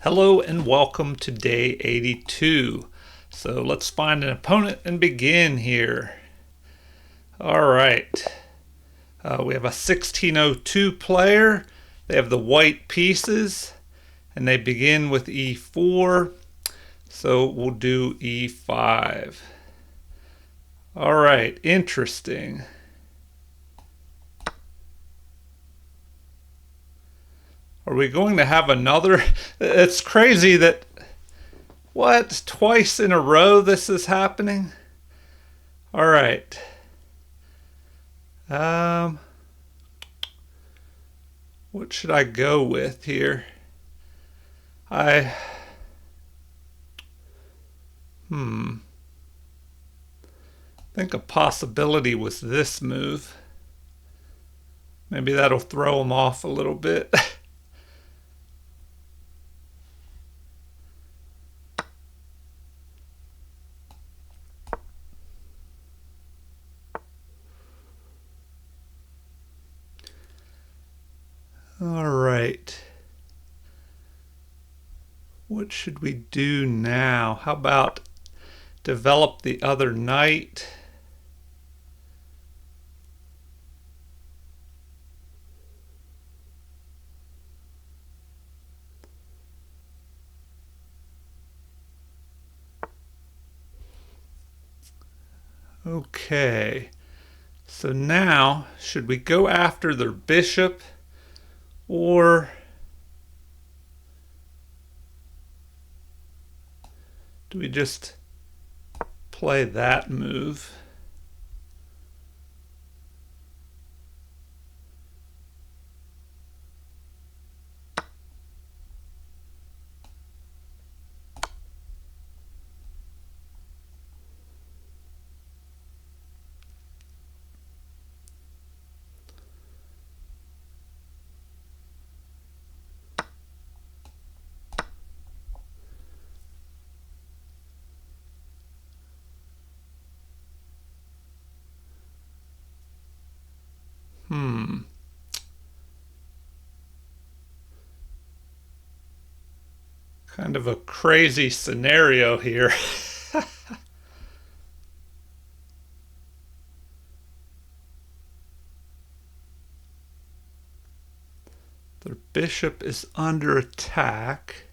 Hello and welcome to day 82. So let's find an opponent and begin here. All right. We have a 1602 player. They have the white pieces and they begin with e4. So we'll do e5. All right, interesting. Are we going to have another? It's crazy that, what, twice in a row this is happening? All right. What should I go with here? I think a possibility was this move. Maybe that'll throw him off a little bit. All right. What should we do now? How about develop the other knight? Okay. So now, should we go after their bishop or do we just play that move? Kind of a crazy scenario here. Their bishop is under attack.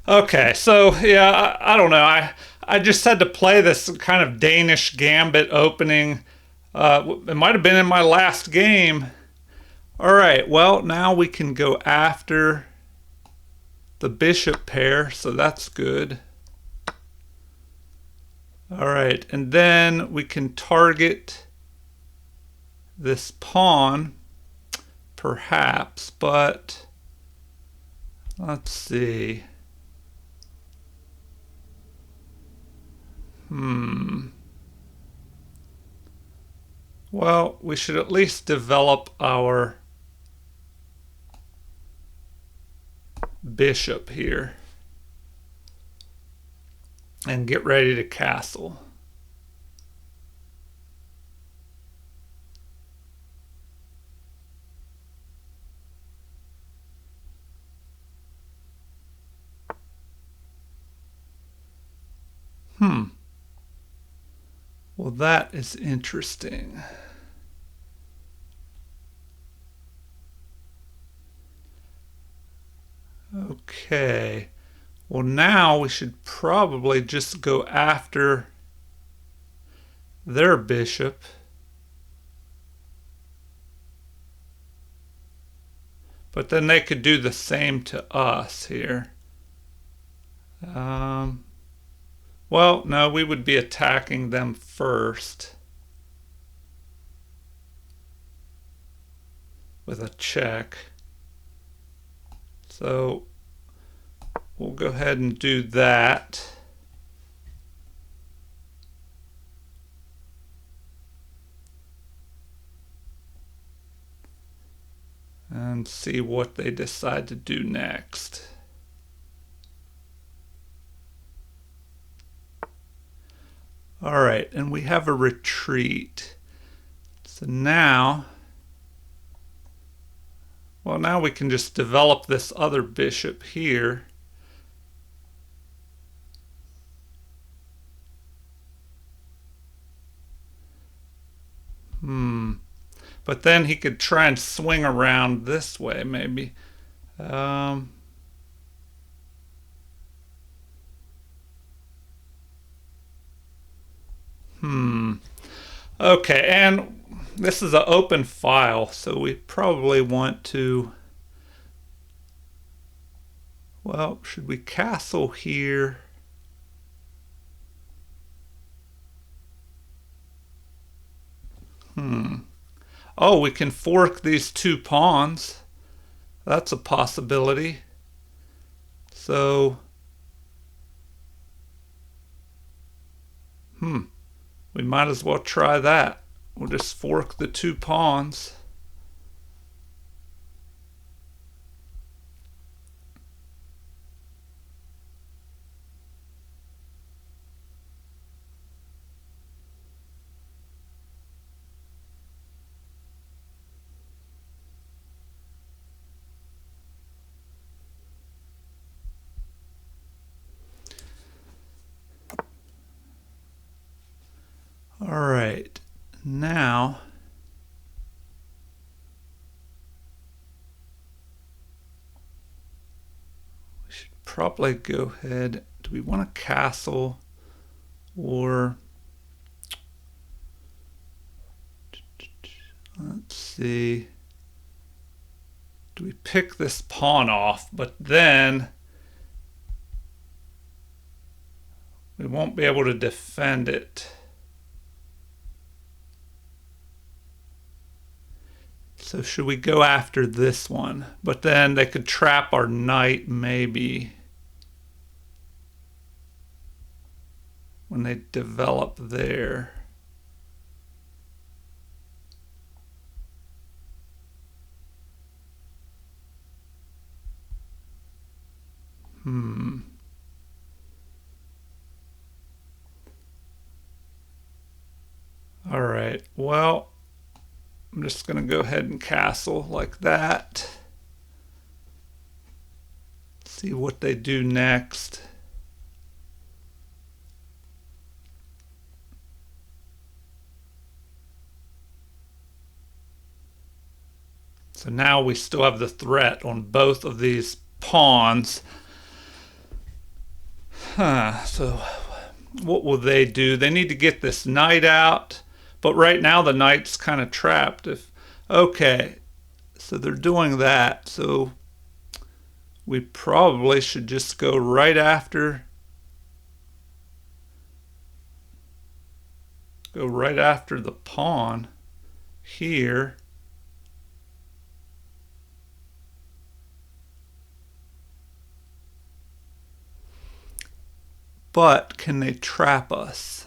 Okay, so yeah, I don't know. I just had to play this kind of Danish gambit opening. It might have been in my last game. All right, well, now we can go after the bishop pair, so that's good. All right, and then we can target this pawn, perhaps, but let's see. Well, we should at least develop our bishop here and get ready to castle. Well, that is interesting. Okay. Well, now we should probably just go after their bishop. But then they could do the same to us here. Well, no, we would be attacking them first with a check. So we'll go ahead and do that. And see what they decide to do next. All right, and we have a retreat. So now Well, now we can just develop this other bishop here. But then he could try and swing around this way, maybe. Okay, and this is an open file, so we probably want to... Well, should we castle here? Oh, we can fork these two pawns. That's a possibility. So, we might as well try that. We'll just fork the two pawns. All right, now we should probably go ahead. Do we want a castle or... Let's see. Do we pick this pawn off, but then we won't be able to defend it. So should we go after this one? But then they could trap our knight maybe when they develop there. All right, well, I'm just going to go ahead and castle like that. See what they do next. So now we still have the threat on both of these pawns. So what will they do? They need to get this knight out. But right now the knight's kind of trapped. Okay, so they're doing that. So we probably should just go right after. Go right after the pawn here. But can they trap us?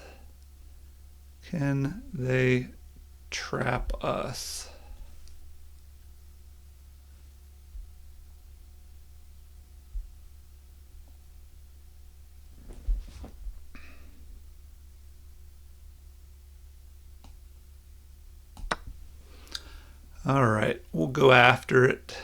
Can they trap us? All right, we'll go after it.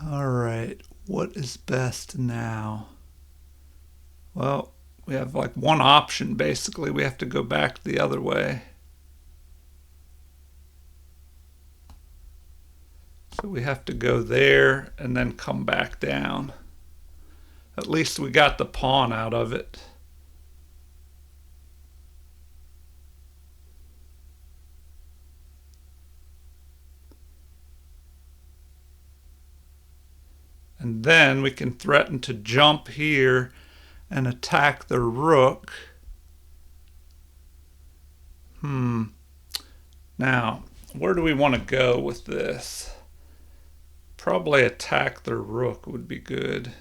All right, what is best now? Well, we have like one option basically. We have to go back the other way. So we have to go there and then come back down. At least we got the pawn out of it. And then we can threaten to jump here and attack the rook. Now, where do we want to go with this? Probably attack the rook would be good.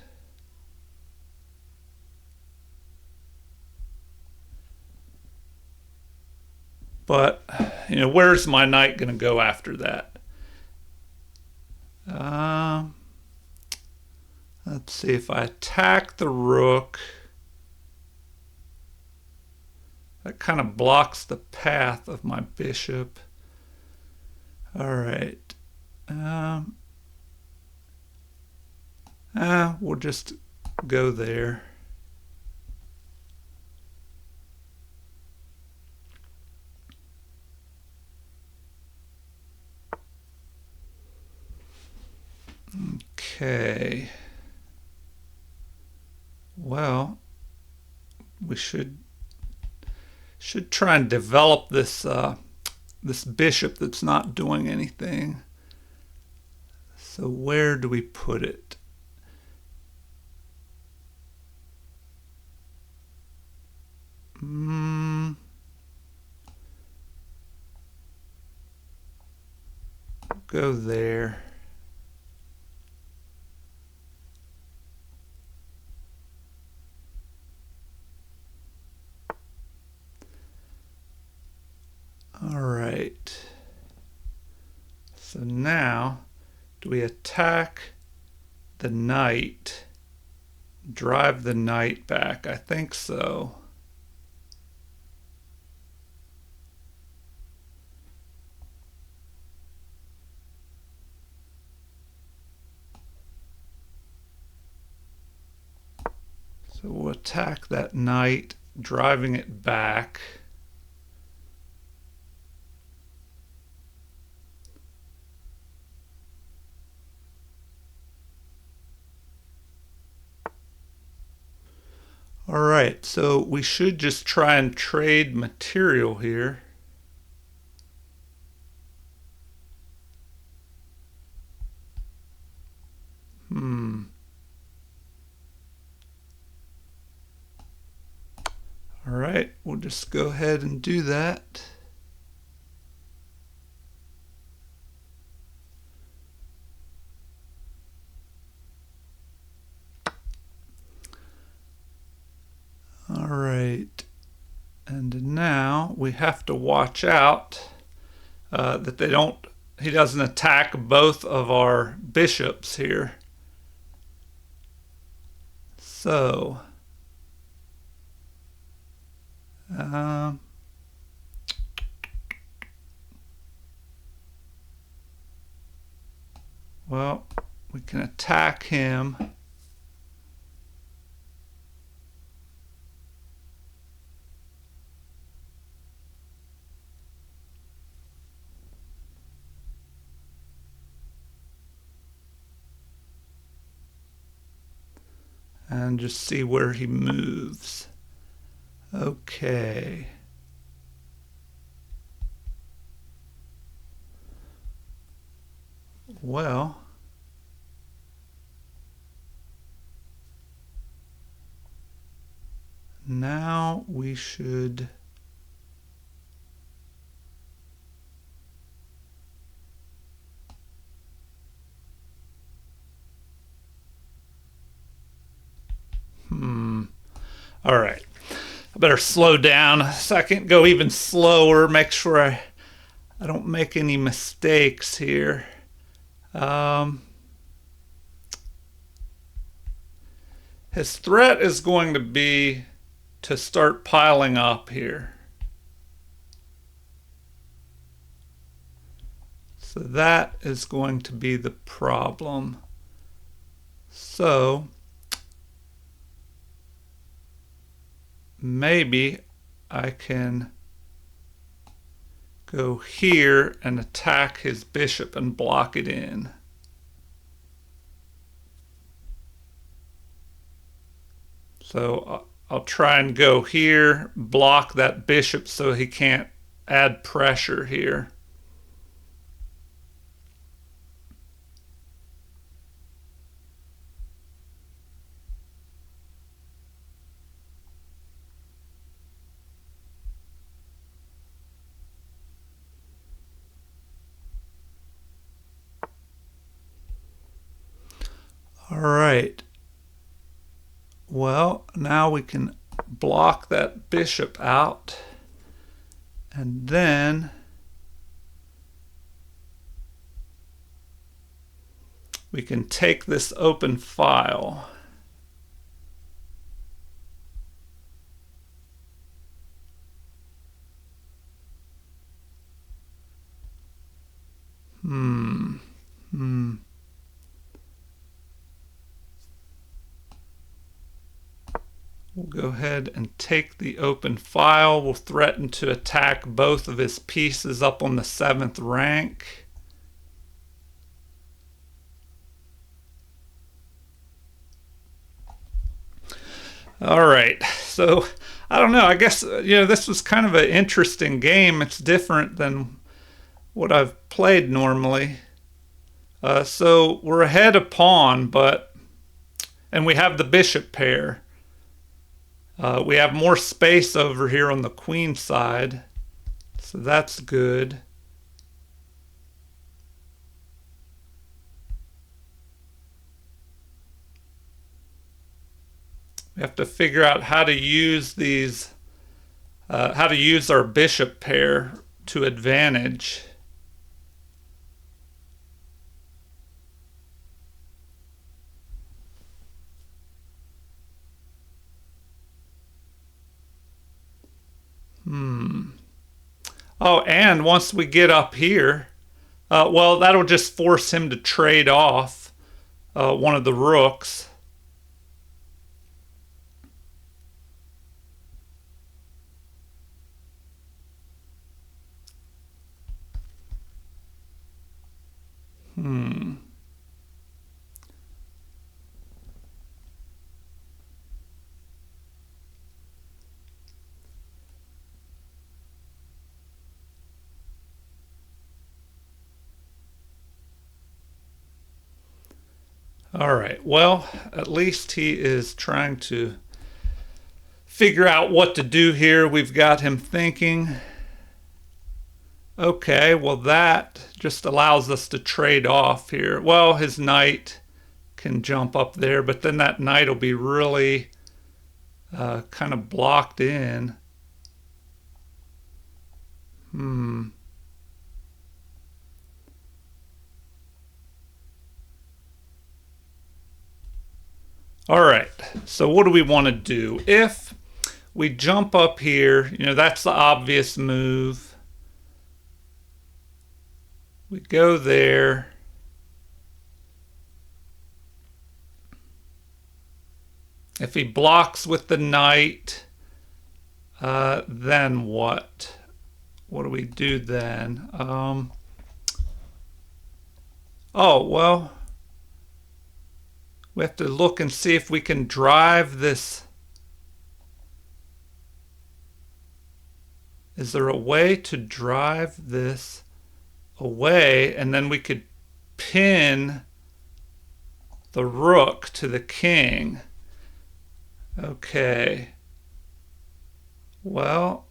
But where's my knight going to go after that? Let's see, if I attack the rook, that kind of blocks the path of my bishop. All right. We'll just go there. Okay. Well, we should try and develop this this bishop that's not doing anything. So where do we put it? Go there. All right. So now, do we attack the knight? Drive the knight back? I think so. So we'll attack that knight, driving it back. All right, so we should just try and trade material here. All right, we'll just go ahead and do that. All right, and now we have to watch out that he doesn't attack both of our bishops here. So, well, we can attack him. And just see where he moves. Okay. Well, now we should all right. I better slow down a second, go even slower, make sure I don't make any mistakes here. His threat is going to be to start piling up here. So that is going to be the problem. So maybe I can go here and attack his bishop and block it in. So I'll try and go here, block that bishop so he can't add pressure here. All right. Well, now we can block that bishop out, and then we can take this open file. We'll go ahead and take the open file. We'll threaten to attack both of his pieces up on the 7th rank. All right, so I don't know. I guess, this was kind of an interesting game. It's different than what I've played normally. So we're ahead a pawn, and we have the bishop pair. We have more space over here on the queen side, so that's good. We have to figure out how to use these, how to use our bishop pair to advantage. Oh, and once we get up here, well, that'll just force him to trade off one of the rooks. All right, well, at least he is trying to figure out what to do here. We've got him thinking. Okay, well, that just allows us to trade off here. Well, his knight can jump up there, but then that knight will be really kind of blocked in. All right, so what do we want to do? If we jump up here, that's the obvious move. We go there. If he blocks with the knight, then what? What do we do then? Oh, well, we have to look and see if we can drive this. Is there a way to drive this away, and then we could pin the rook to the king? Okay. Well,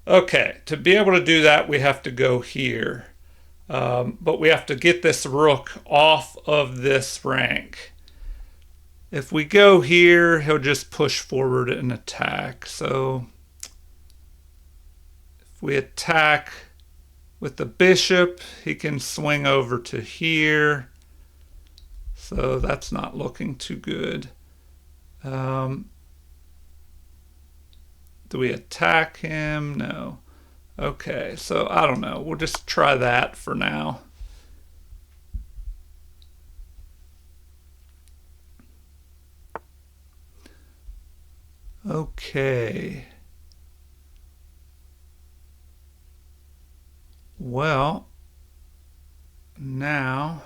Okay, to be able to do that, we have to go here. But we have to get this rook off of this rank. If we go here, he'll just push forward and attack. So if we attack with the bishop, he can swing over to here. So that's not looking too good. Do we attack him? No. Okay, so I don't know. We'll just try that for now. Okay. Well, now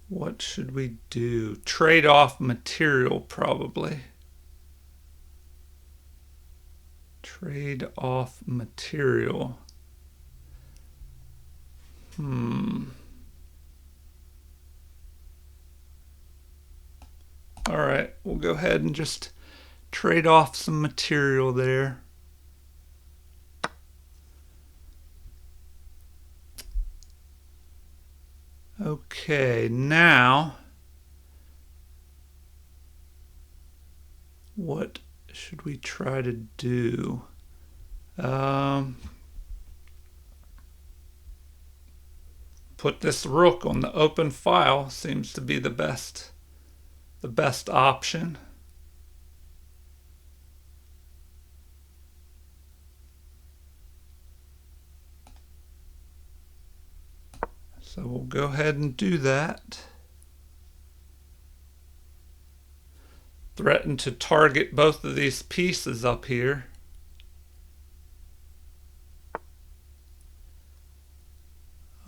what should we do? Trade off material, probably. Trade off material. All right, we'll go ahead and just trade off some material there. Okay, now What should we try to do? Put this rook on the open file seems to be the best option. So we'll go ahead and do that. Threaten to target both of these pieces up here.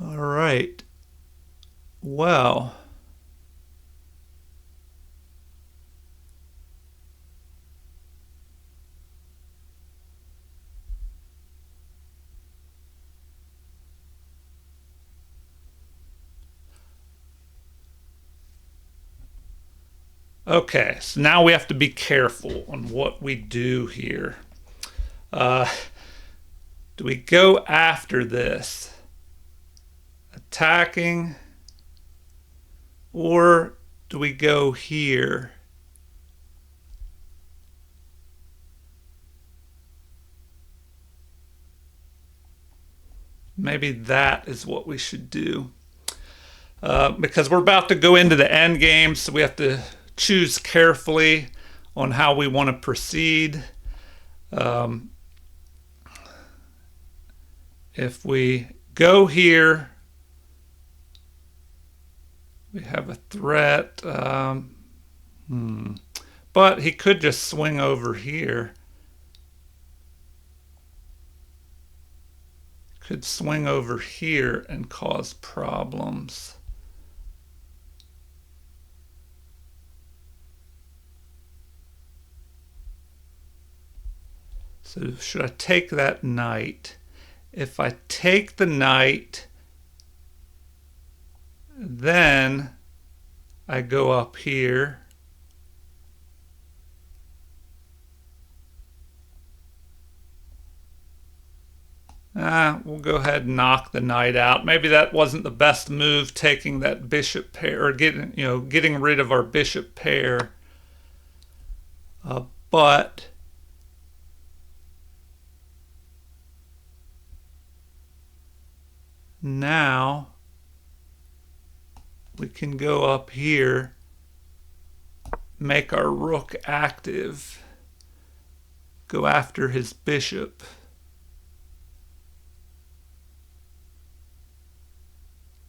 All right. Well, okay, so now we have to be careful on what we do here. Do we go after this? Attacking? Or do we go here? Maybe that is what we should do. Because we're about to go into the end game, so we have to choose carefully on how we want to proceed. If we go here, we have a threat. But he could just swing over here. Could swing over here and cause problems. So should I take that knight? If I take the knight, then I go up here. We'll go ahead and knock the knight out. Maybe that wasn't the best move, taking that bishop pair, or getting rid of our bishop pair. But now we can go up here, make our rook active, go after his bishop.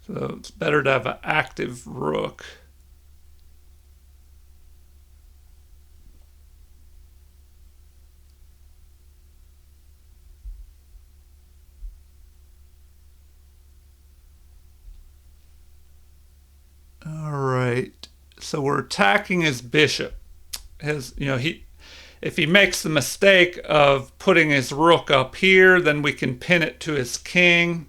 So it's better to have an active rook. All right. So we're attacking his bishop. If he makes the mistake of putting his rook up here, then we can pin it to his king.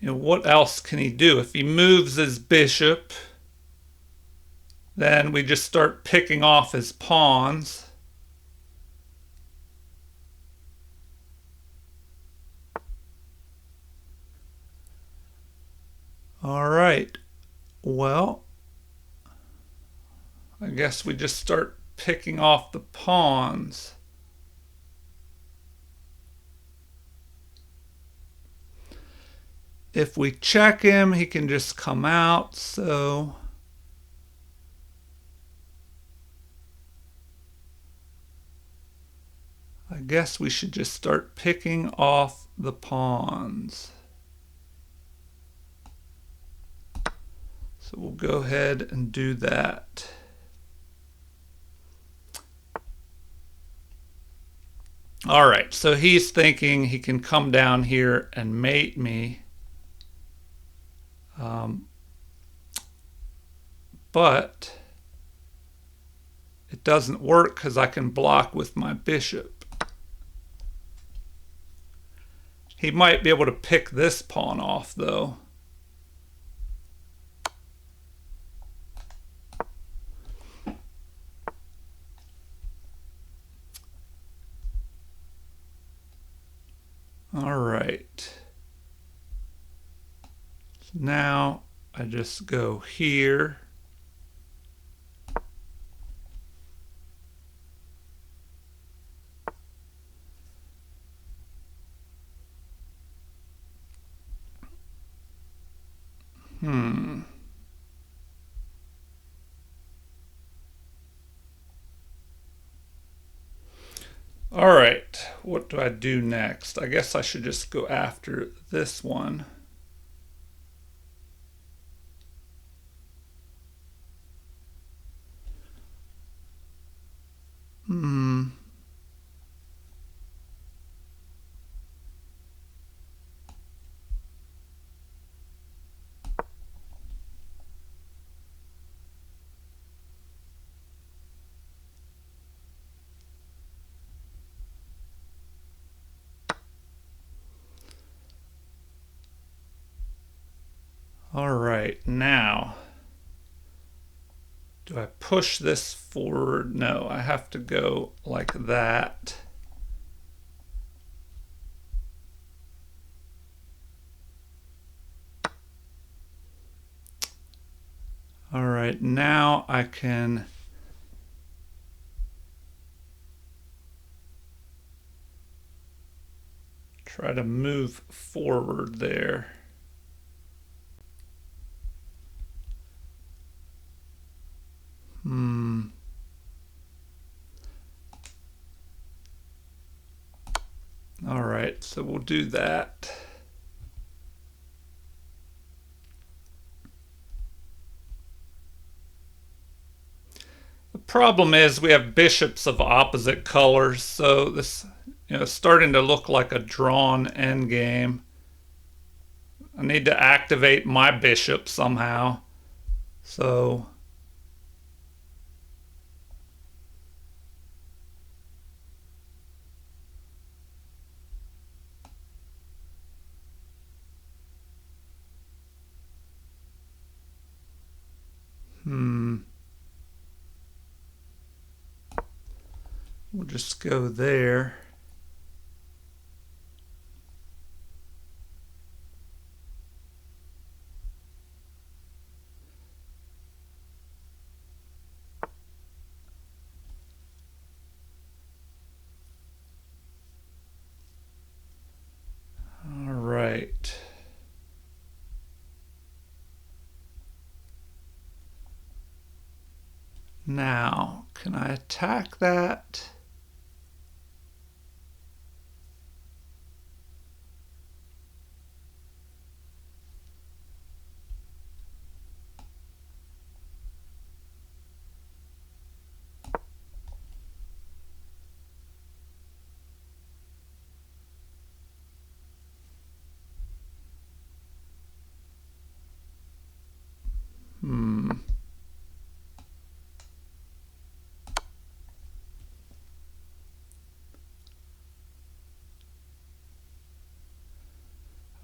What else can he do? If he moves his bishop, then we just start picking off his pawns. All right. Well, I guess we just start picking off the pawns. If we check him, he can just come out, so I guess we should just start picking off the pawns. So we'll go ahead and do that. All right, so he's thinking he can come down here and mate me. But it doesn't work because I can block with my bishop. He might be able to pick this pawn off, though. All right. So now I just go here. Hmm. All right, what do I do next? I guess I should just go after this one. Hmm. All right, now, do I push this forward? No, I have to go like that. All right, now I can try to move forward there. Hmm. All right, so we'll do that. The problem is we have bishops of opposite colors, so this is starting to look like a drawn endgame. I need to activate my bishop somehow. So we'll just go there. All right. Now, can I attack that? Hmm.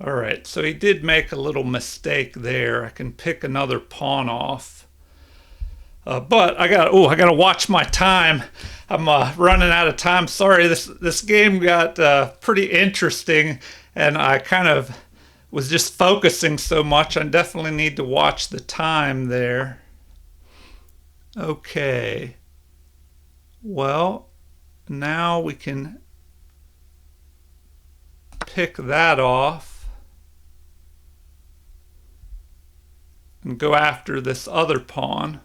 All right, so he did make a little mistake there. I can pick another pawn off. But I gotta watch my time. I'm running out of time. Sorry, this game got pretty interesting, and I kind of was just focusing so much. I definitely need to watch the time there. Okay. Well, now we can pick that off and go after this other pawn.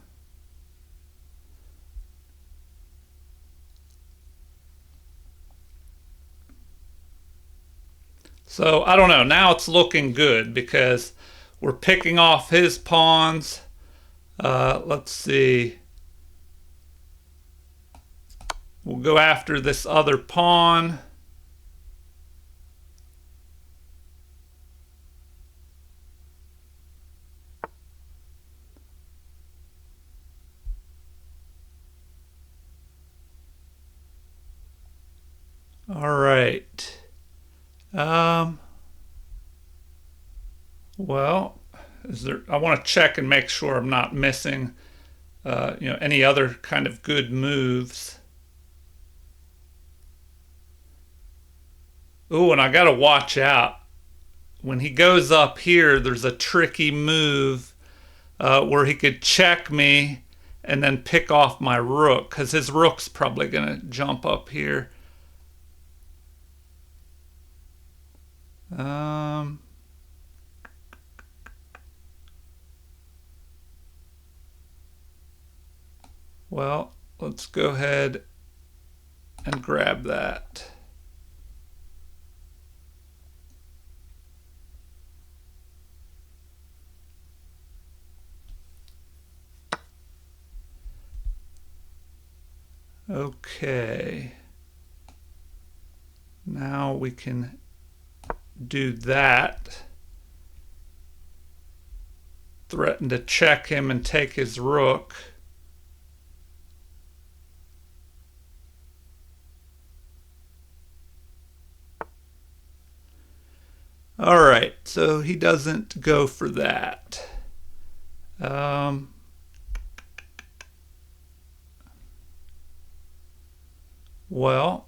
So I don't know. Now it's looking good because we're picking off his pawns. Let's see. We'll go after this other pawn. All right. Well, I want to check and make sure I'm not missing, any other kind of good moves. Oh, and I got to watch out. When he goes up here, there's a tricky move where he could check me and then pick off my rook because his rook's probably going to jump up here. Um, Well, let's go ahead and grab that. Okay. Now we can do that. Threaten to check him and take his rook. All right, so he doesn't go for that. Well,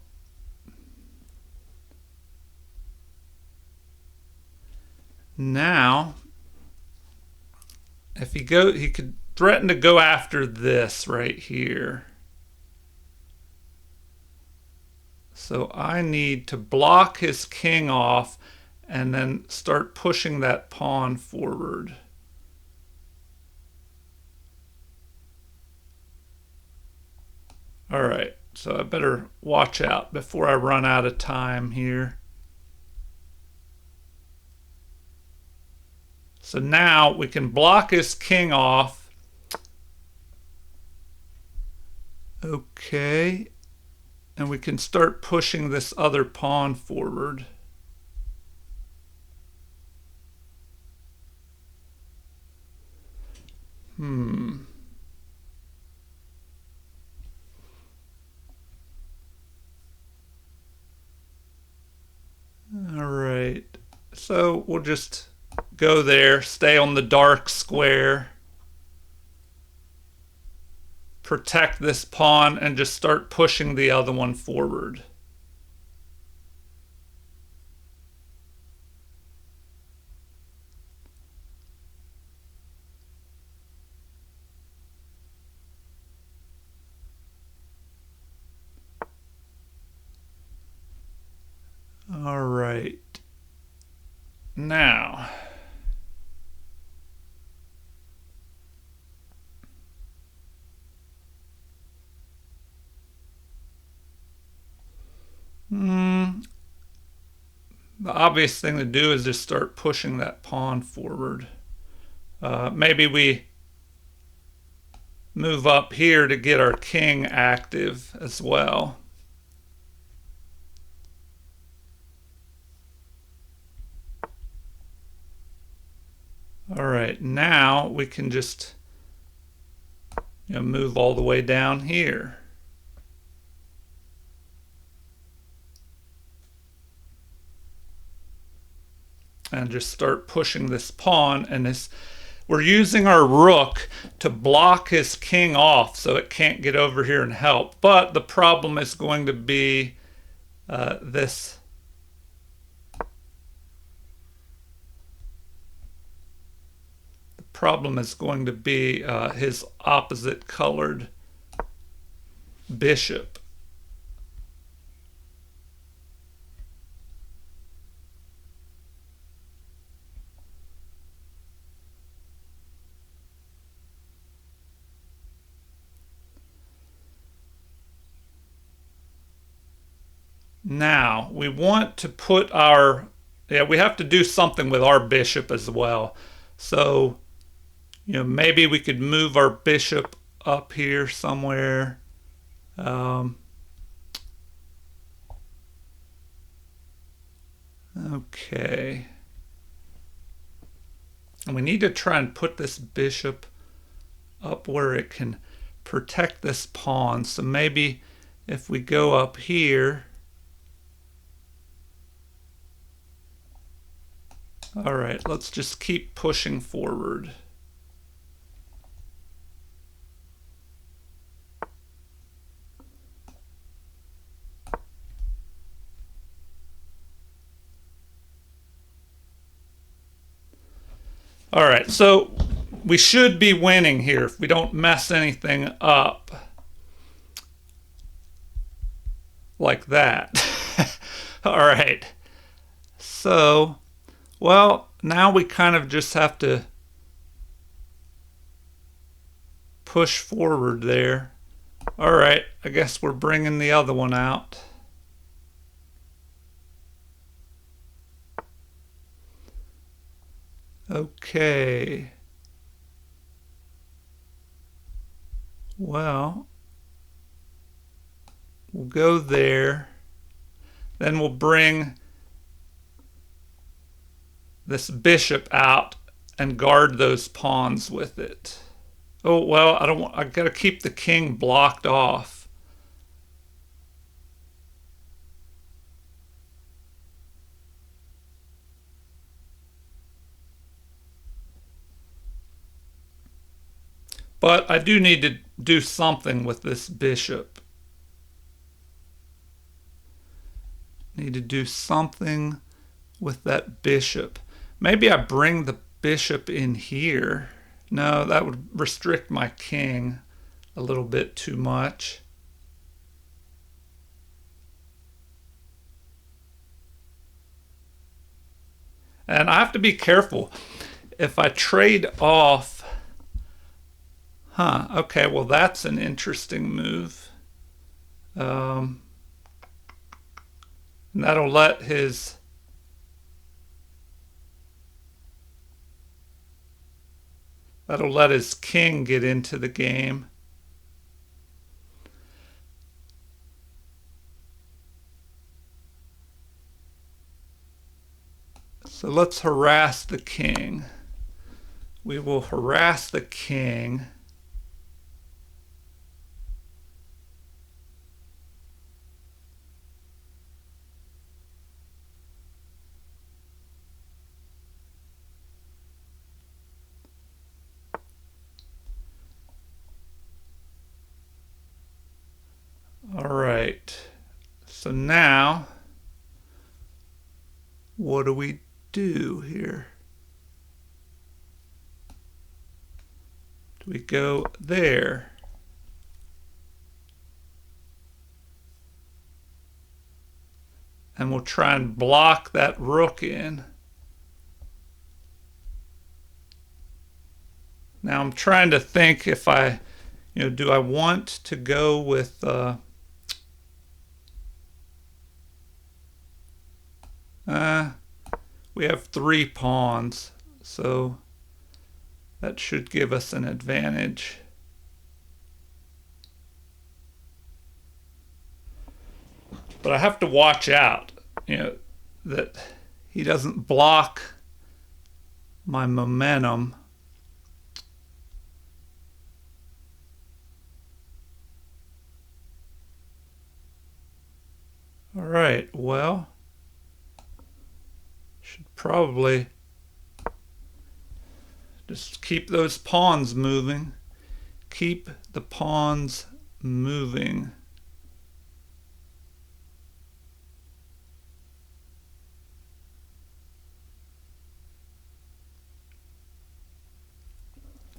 now if he could threaten to go after this right here. So I need to block his king off and then start pushing that pawn forward. All right, so I better watch out before I run out of time here. So now we can block his king off. Okay, and we can start pushing this other pawn forward. All right, so we'll just go there, stay on the dark square, protect this pawn, and just start pushing the other one forward. All right. Now, the obvious thing to do is just start pushing that pawn forward. Maybe we move up here to get our king active as well. All right, now we can just move all the way down here. And just start pushing this pawn, and we're using our rook to block his king off so it can't get over here and help. But the problem is going to be this. The problem is going to be his opposite colored bishop. Now we want to put we have to do something with our bishop as well. So, maybe we could move our bishop up here somewhere. Okay. And we need to try and put this bishop up where it can protect this pawn. So maybe if we go up here. All right, let's just keep pushing forward. All right, so we should be winning here if we don't mess anything up like that. All right, so, well, now we kind of just have to push forward there. All right, I guess we're bringing the other one out. Okay. Well, we'll go there. Then we'll bring this bishop out and guard those pawns with it. Oh, well, I gotta keep the king blocked off. But I do need to do something with this bishop. Need to do something with that bishop. Maybe I bring the bishop in here. No, that would restrict my king a little bit too much. And I have to be careful. If I trade off... okay, well that's an interesting move. And that'll let his... That'll let his king get into the game. So let's harass the king. We will harass the king. All right. So now, what do we do here? Do we go there? And we'll try and block that rook in. Now I'm trying to think if I, do I want to go with we have 3 pawns, so that should give us an advantage. But I have to watch out, that he doesn't block my momentum. All right, well, should probably just keep those pawns moving. Keep the pawns moving.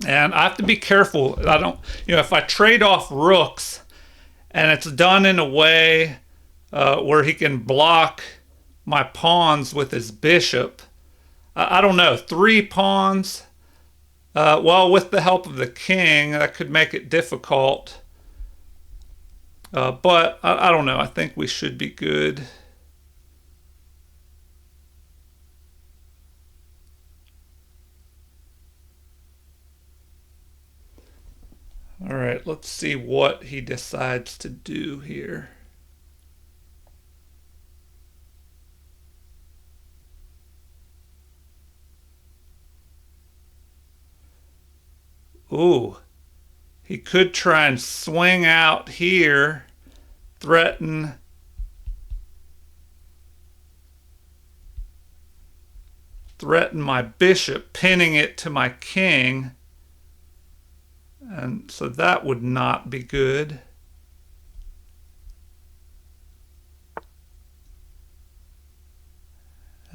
And I have to be careful. I don't, if I trade off rooks and it's done in a way where he can block my pawns with his bishop, I don't know, 3 pawns. Well, with the help of the king, that could make it difficult. But I don't know. I think we should be good. All right, let's see what he decides to do here. Ooh, he could try and swing out here, threaten my bishop, pinning it to my king. And so that would not be good.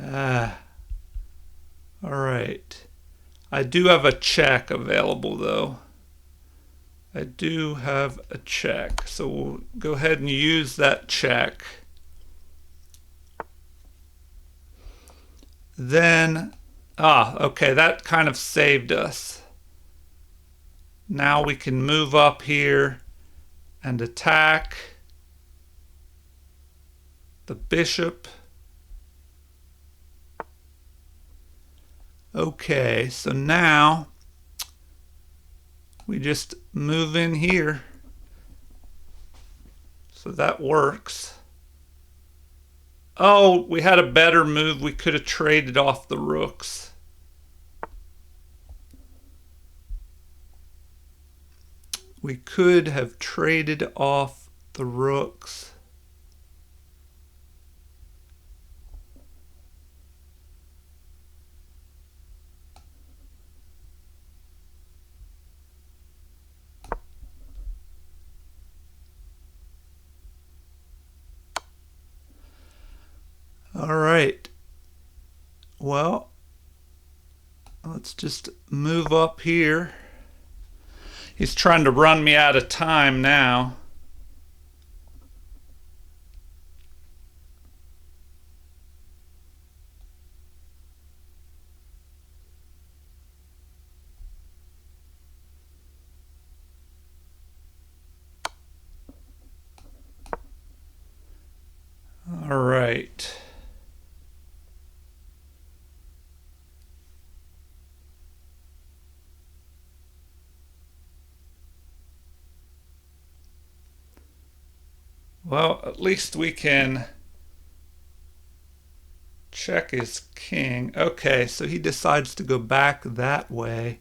All right. I do have a check available, though. I do have a check. So we'll go ahead and use that check. Then, okay, that kind of saved us. Now we can move up here and attack the bishop. Okay, so now we just move in here. So that works. Oh, we had a better move. We could have traded off the rooks. We could have traded off the rooks. All right. Well, let's just move up here. He's trying to run me out of time now. All right. Well, at least we can check his king. Okay, so he decides to go back that way.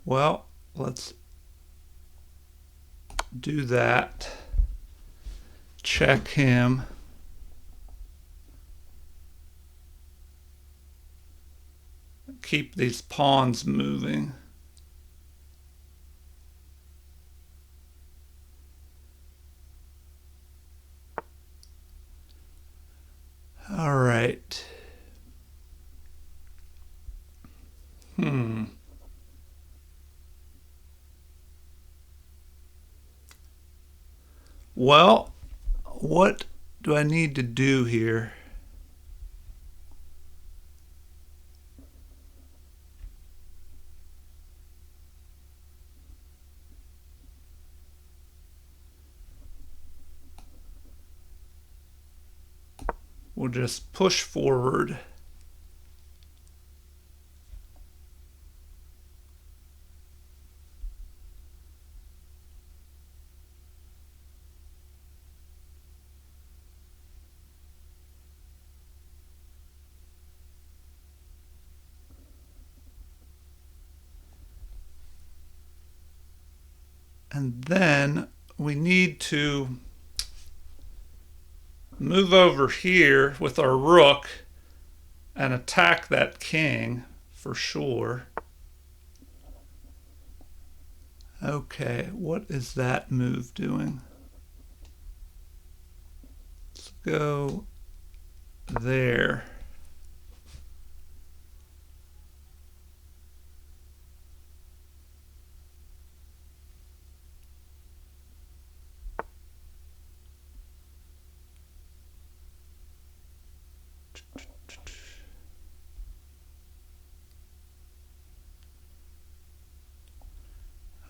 Well, let's do that. Check him. Keep these pawns moving. All right. Well, what do I need to do here? We'll just push forward. And then we need to move over here with our rook and attack that king for sure. Okay, what is that move doing? Let's go there.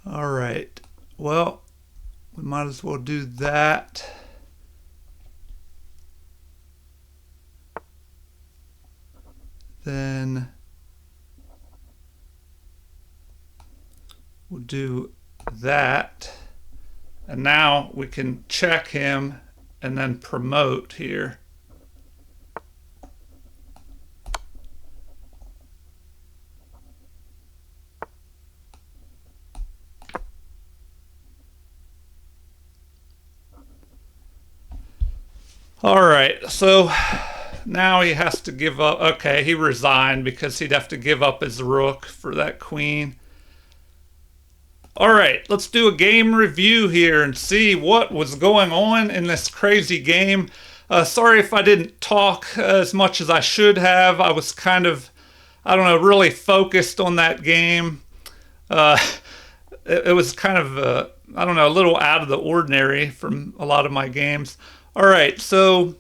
All right, well, we might as well do that. Then we'll do that. And now we can check him and then promote here. All right, so now he has to give up. Okay, he resigned because he'd have to give up his rook for that queen. All right, let's do a game review here and see what was going on in this crazy game. Sorry if I didn't talk as much as I should have. I was kind of, I don't know, really focused on that game. It was kind of, I don't know, a little out of the ordinary from a lot of my games. All right, so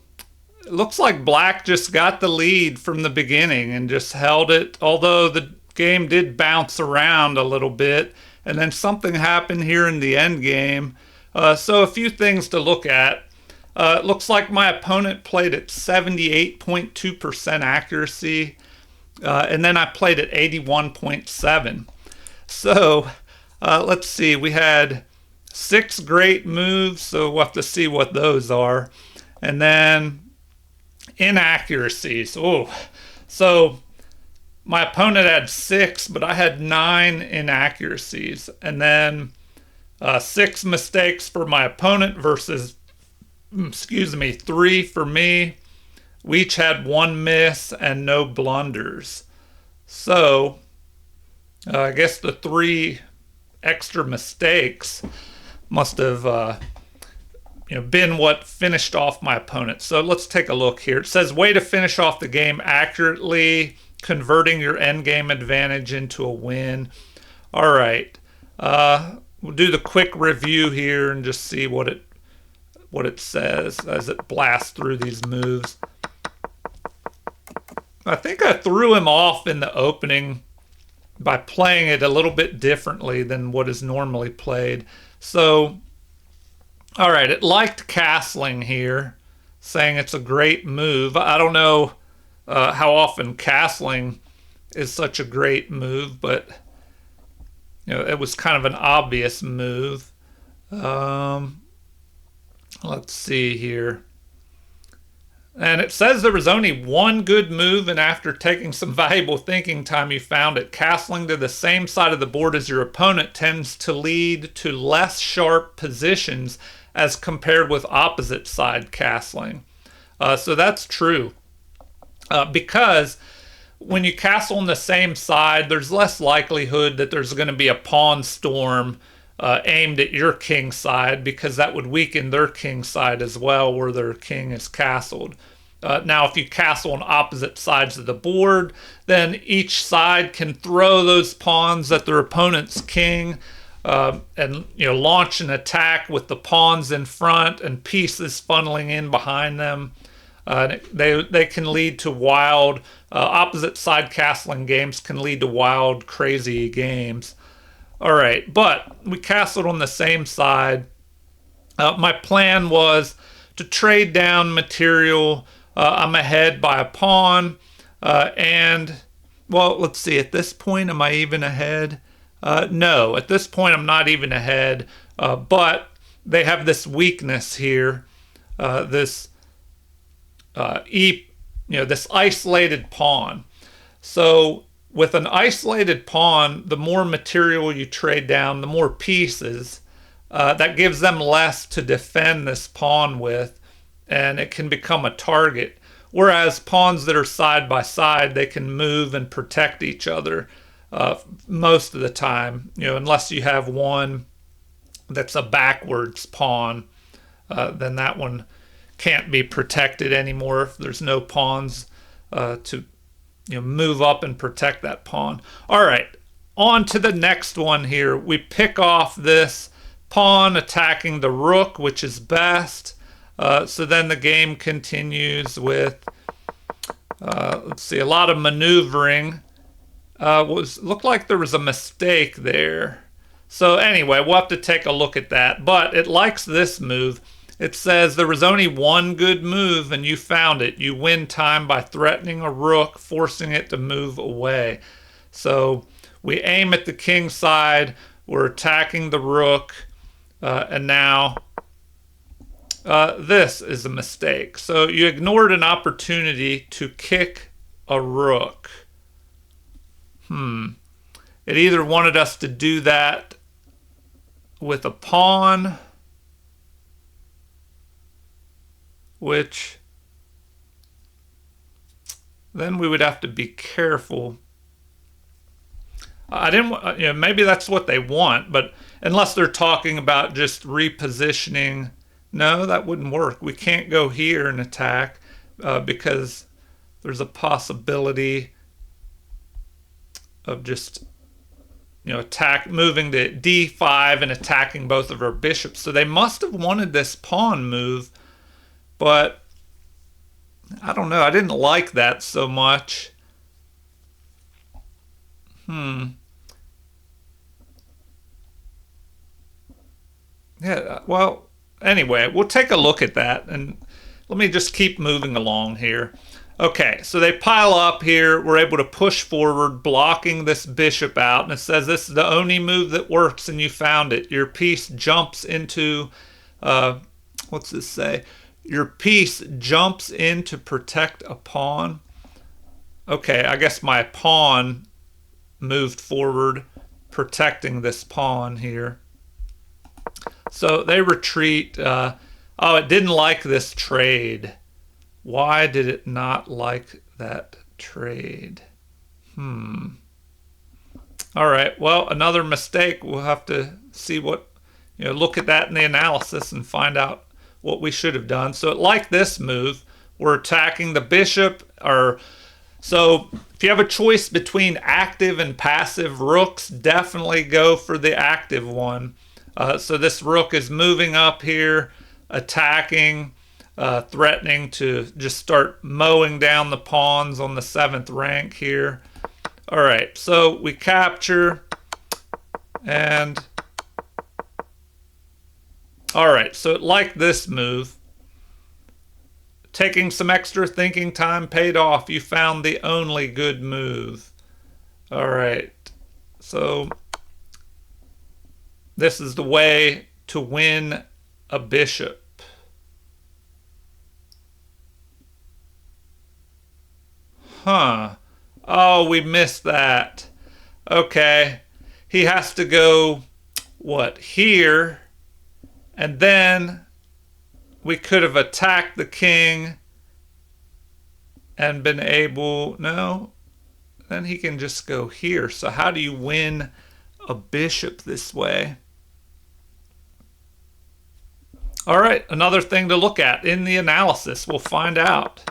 it looks like black just got the lead from the beginning and just held it. Although the game did bounce around a little bit, and then something happened here in the end game. So a few things to look at. It looks like my opponent played at 78.2% accuracy, and then I played at 81.7. So let's see, we had 6 great moves, so we'll have to see what those are. And then inaccuracies. Oh, so my opponent had 6, but I had 9 inaccuracies. And then 6 mistakes for my opponent versus, 3 for me. We each had 1 miss and no blunders. So I guess the 3 extra mistakes must have been what finished off my opponent. So let's take a look here. It says way to finish off the game accurately, converting your endgame advantage into a win. All right, we'll do the quick review here and just see what it says as it blasts through these moves. I think I threw him off in the opening by playing it a little bit differently than what is normally played. So, all right, it liked castling here, saying it's a great move. I don't know how often castling is such a great move, but it was kind of an obvious move. Let's see here. And it says there was only 1 good move, and after taking some valuable thinking time, you found it. Castling to the same side of the board as your opponent tends to lead to less sharp positions as compared with opposite side castling. So that's true. Because when you castle on the same side, there's less likelihood that there's going to be a pawn storm aimed at your king side, because that would weaken their king side as well, where their king is castled. Now, if you castle on opposite sides of the board, then each side can throw those pawns at their opponent's king and launch an attack with the pawns in front and pieces funneling in behind them. They can lead to wild opposite side castling games can lead to wild, crazy games. All right, but we castled on the same side. My plan was to trade down material. I'm ahead by a pawn, and well, let's see. At this point, am I even ahead? No, at this point, I'm not even ahead. But they have this weakness here. This isolated pawn. So with an isolated pawn, the more material you trade down, the more pieces. That gives them less to defend this pawn with, and it can become a target. Whereas pawns that are side by side, they can move and protect each other most of the time, unless you have one that's a backwards pawn, then that one can't be protected anymore if there's no pawns to move up and protect that pawn. All right, on to the next one here. We pick off this pawn attacking the rook, which is best. So then the game continues with, let's see, a lot of maneuvering. Looked like there was a mistake there. So anyway, we'll have to take a look at that. But it likes this move. It says there was only 1 good move and you found it. You win time by threatening a rook, forcing it to move away. So we aim at the king side. We're attacking the rook. And now this is a mistake. So you ignored an opportunity to kick a rook. It either wanted us to do that with a pawn, which then we would have to be careful. I didn't, maybe that's what they want, but unless they're talking about just repositioning, no, that wouldn't work. We can't go here and attack because there's a possibility of just, moving to d5 and attacking both of our bishops. So they must have wanted this pawn move, but I don't know. I didn't like that so much. Yeah, well, anyway, we'll take a look at that, and let me just keep moving along here. Okay, so they pile up here. We're able to push forward, blocking this bishop out, and it says this is the only move that works, and you found it. Your piece jumps into, what's this say? Your piece jumps in to protect a pawn. Okay, I guess my pawn moved forward, protecting this pawn here. So they retreat. Oh, it didn't like this trade. Why did it not like that trade? All right. Well, another mistake. We'll have to see what, look at that in the analysis and find out what we should have done. So it liked this move. We're attacking the bishop. So if you have a choice between active and passive rooks, definitely go for the active one. So this rook is moving up here, attacking, threatening to just start mowing down the pawns on the 7th rank here. All right, so we capture, and all right, so it liked this move. Taking some extra thinking time paid off. You found the only good move. All right, so this is the way to win a bishop. Oh, we missed that. Okay. He has to go, what, here? And then we could have attacked the king and been able, no, then he can just go here. So how do you win a bishop this way? All right, another thing to look at in the analysis. We'll find out.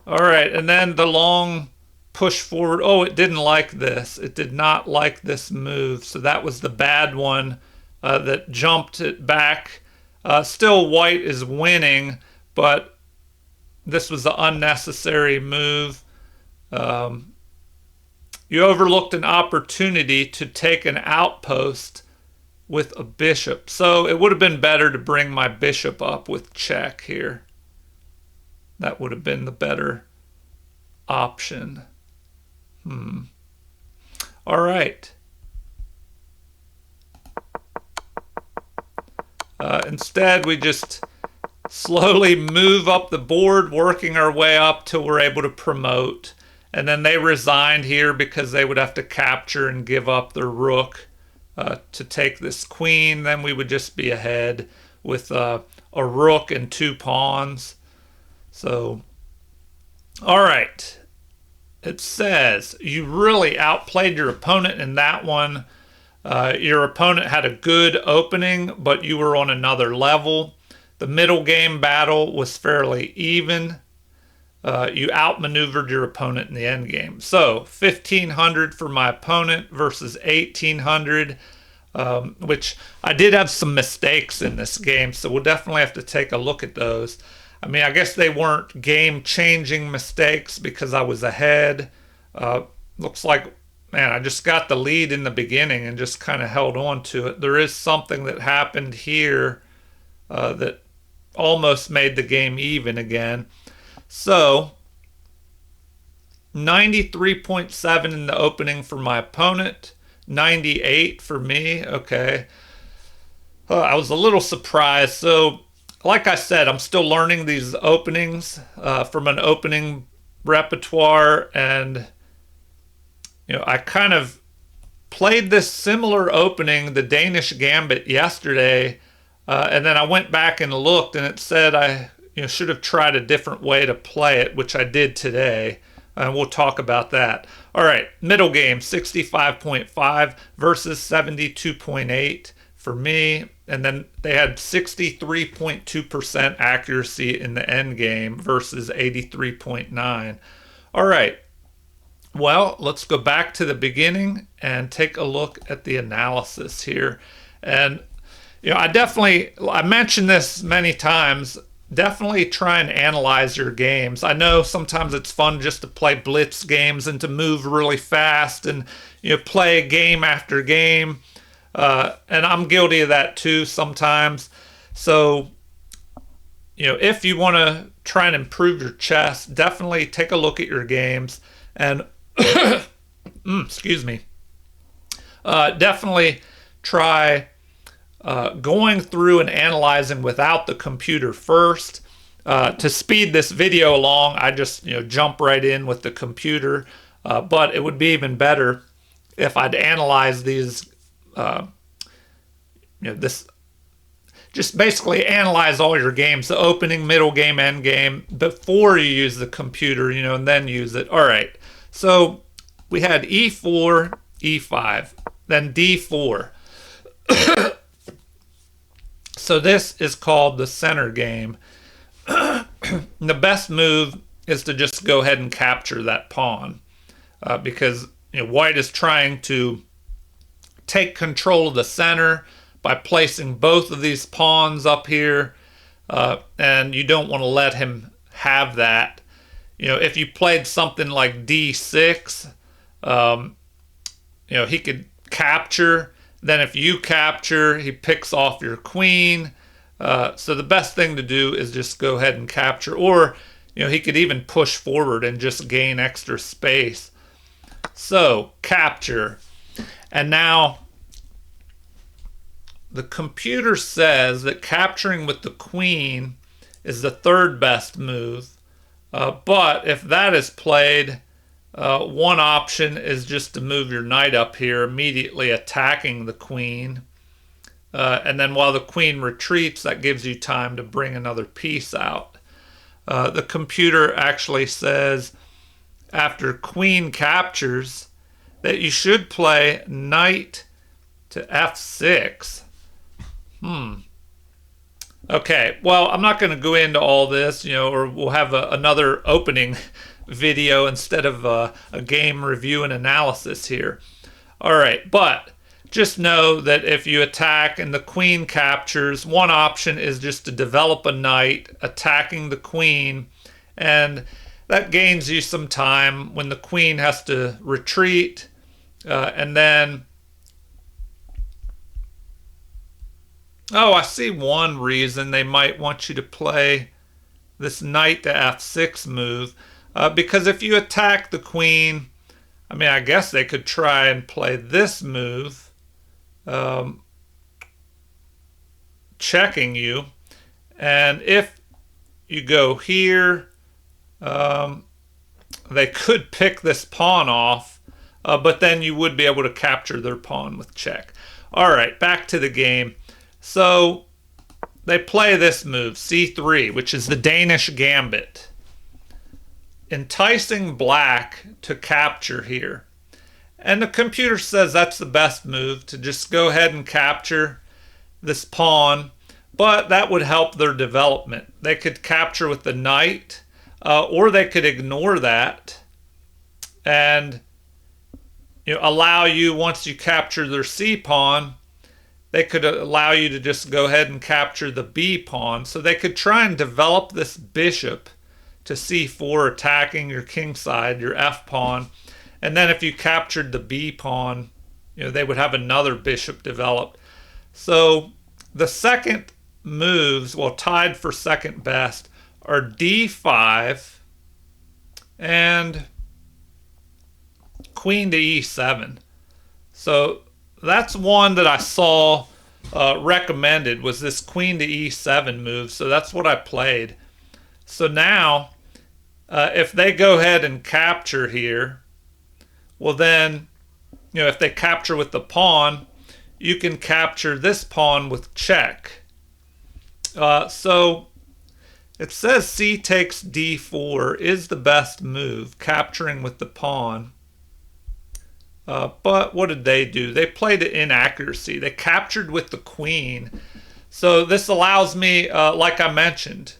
All right, and then the long push forward. Oh, it didn't like this. It did not like this move. So that was the bad one that jumped it back. Still white is winning, but this was the unnecessary move. You overlooked an opportunity to take an outpost with a bishop. So it would have been better to bring my bishop up with check here. That would have been the better option. All right. Instead, we just slowly move up the board, working our way up till we're able to promote. And then they resigned here because they would have to capture and give up their rook to take this queen. Then we would just be ahead with a rook and 2 pawns. So, all right. It says you really outplayed your opponent in that one. Your opponent had a good opening, but you were on another level. The middle game battle was fairly even. You outmaneuvered your opponent in the end game. So 1,500 for my opponent versus 1,800, which I did have some mistakes in this game, so we'll definitely have to take a look at those. I mean, I guess they weren't game-changing mistakes because I was ahead. Looks like, man, I just got the lead in the beginning and just kind of held on to it. There is something that happened here that almost made the game even again. So, 93.7 in the opening for my opponent, 98 for me. Okay. I was a little surprised. So, like I said, I'm still learning these openings from an opening repertoire, and I kind of played this similar opening, the Danish Gambit, yesterday, and then I went back and looked, and it said I should have tried a different way to play it, which I did today, and we'll talk about that. All right, middle game, 65.5 versus 72.8 for me. And then they had 63.2% accuracy in the end game versus 83.9. All right. Well, let's go back to the beginning and take a look at the analysis here. And I mentioned this many times. definitely try and analyze your games. I know sometimes it's fun just to play blitz games and to move really fast and play game after game. And I'm guilty of that too sometimes. So, if you want to try and improve your chess, definitely take a look at your games and, excuse me, definitely try going through and analyzing without the computer first. To speed this video along, I just jump right in with the computer. But it would be even better if I'd analyze these. This just basically analyze all your games, the opening, middle game, end game, before you use the computer, and then use it. All right. So we had E4, E5, then D4. So this is called the center game. The best move is to just go ahead and capture that pawn because white is trying to take control of the center by placing both of these pawns up here, and you don't want to let him have that. If you played something like D6, he could capture. Then if you capture, he picks off your queen. So the best thing to do is just go ahead and capture. Or, he could even push forward and just gain extra space. So, capture. And now, the computer says that capturing with the queen is the third best move. But if that is played, one option is just to move your knight up here, immediately attacking the queen. And then while the queen retreats, that gives you time to bring another piece out. The computer actually says after queen captures that you should play knight to F6. Okay, well, I'm not going to go into all this, or we'll have another opening video instead of a game review and analysis here. All right, but just know that if you attack and the queen captures, one option is just to develop a knight attacking the queen, and that gains you some time when the queen has to retreat, and then I see one reason they might want you to play this knight to F6 move, because if you attack the queen, I guess they could try and play this move, checking you, and if you go here, they could pick this pawn off, but then you would be able to capture their pawn with check. All right, back to the game. So they play this move, C3, which is the Danish gambit, enticing black to capture here. And the computer says that's the best move, to just go ahead and capture this pawn, but that would help their development. They could capture with the knight, or they could ignore that and allow you, once you capture their C pawn, they could allow you to just go ahead and capture the B pawn. So they could try and develop this bishop to C4, attacking your king side, your F pawn. And then if you captured the B pawn, they would have another bishop developed. So the second moves, well, tied for second best, are D5 and queen to E7. So that's one that I saw recommended, was this queen to E7 move. So that's what I played. So now, if they go ahead and capture here, well then, if they capture with the pawn, you can capture this pawn with check. So it says C takes D4 is the best move, capturing with the pawn. But what did they do? They played it inaccuracy. They captured with the queen. So this allows me, like I mentioned,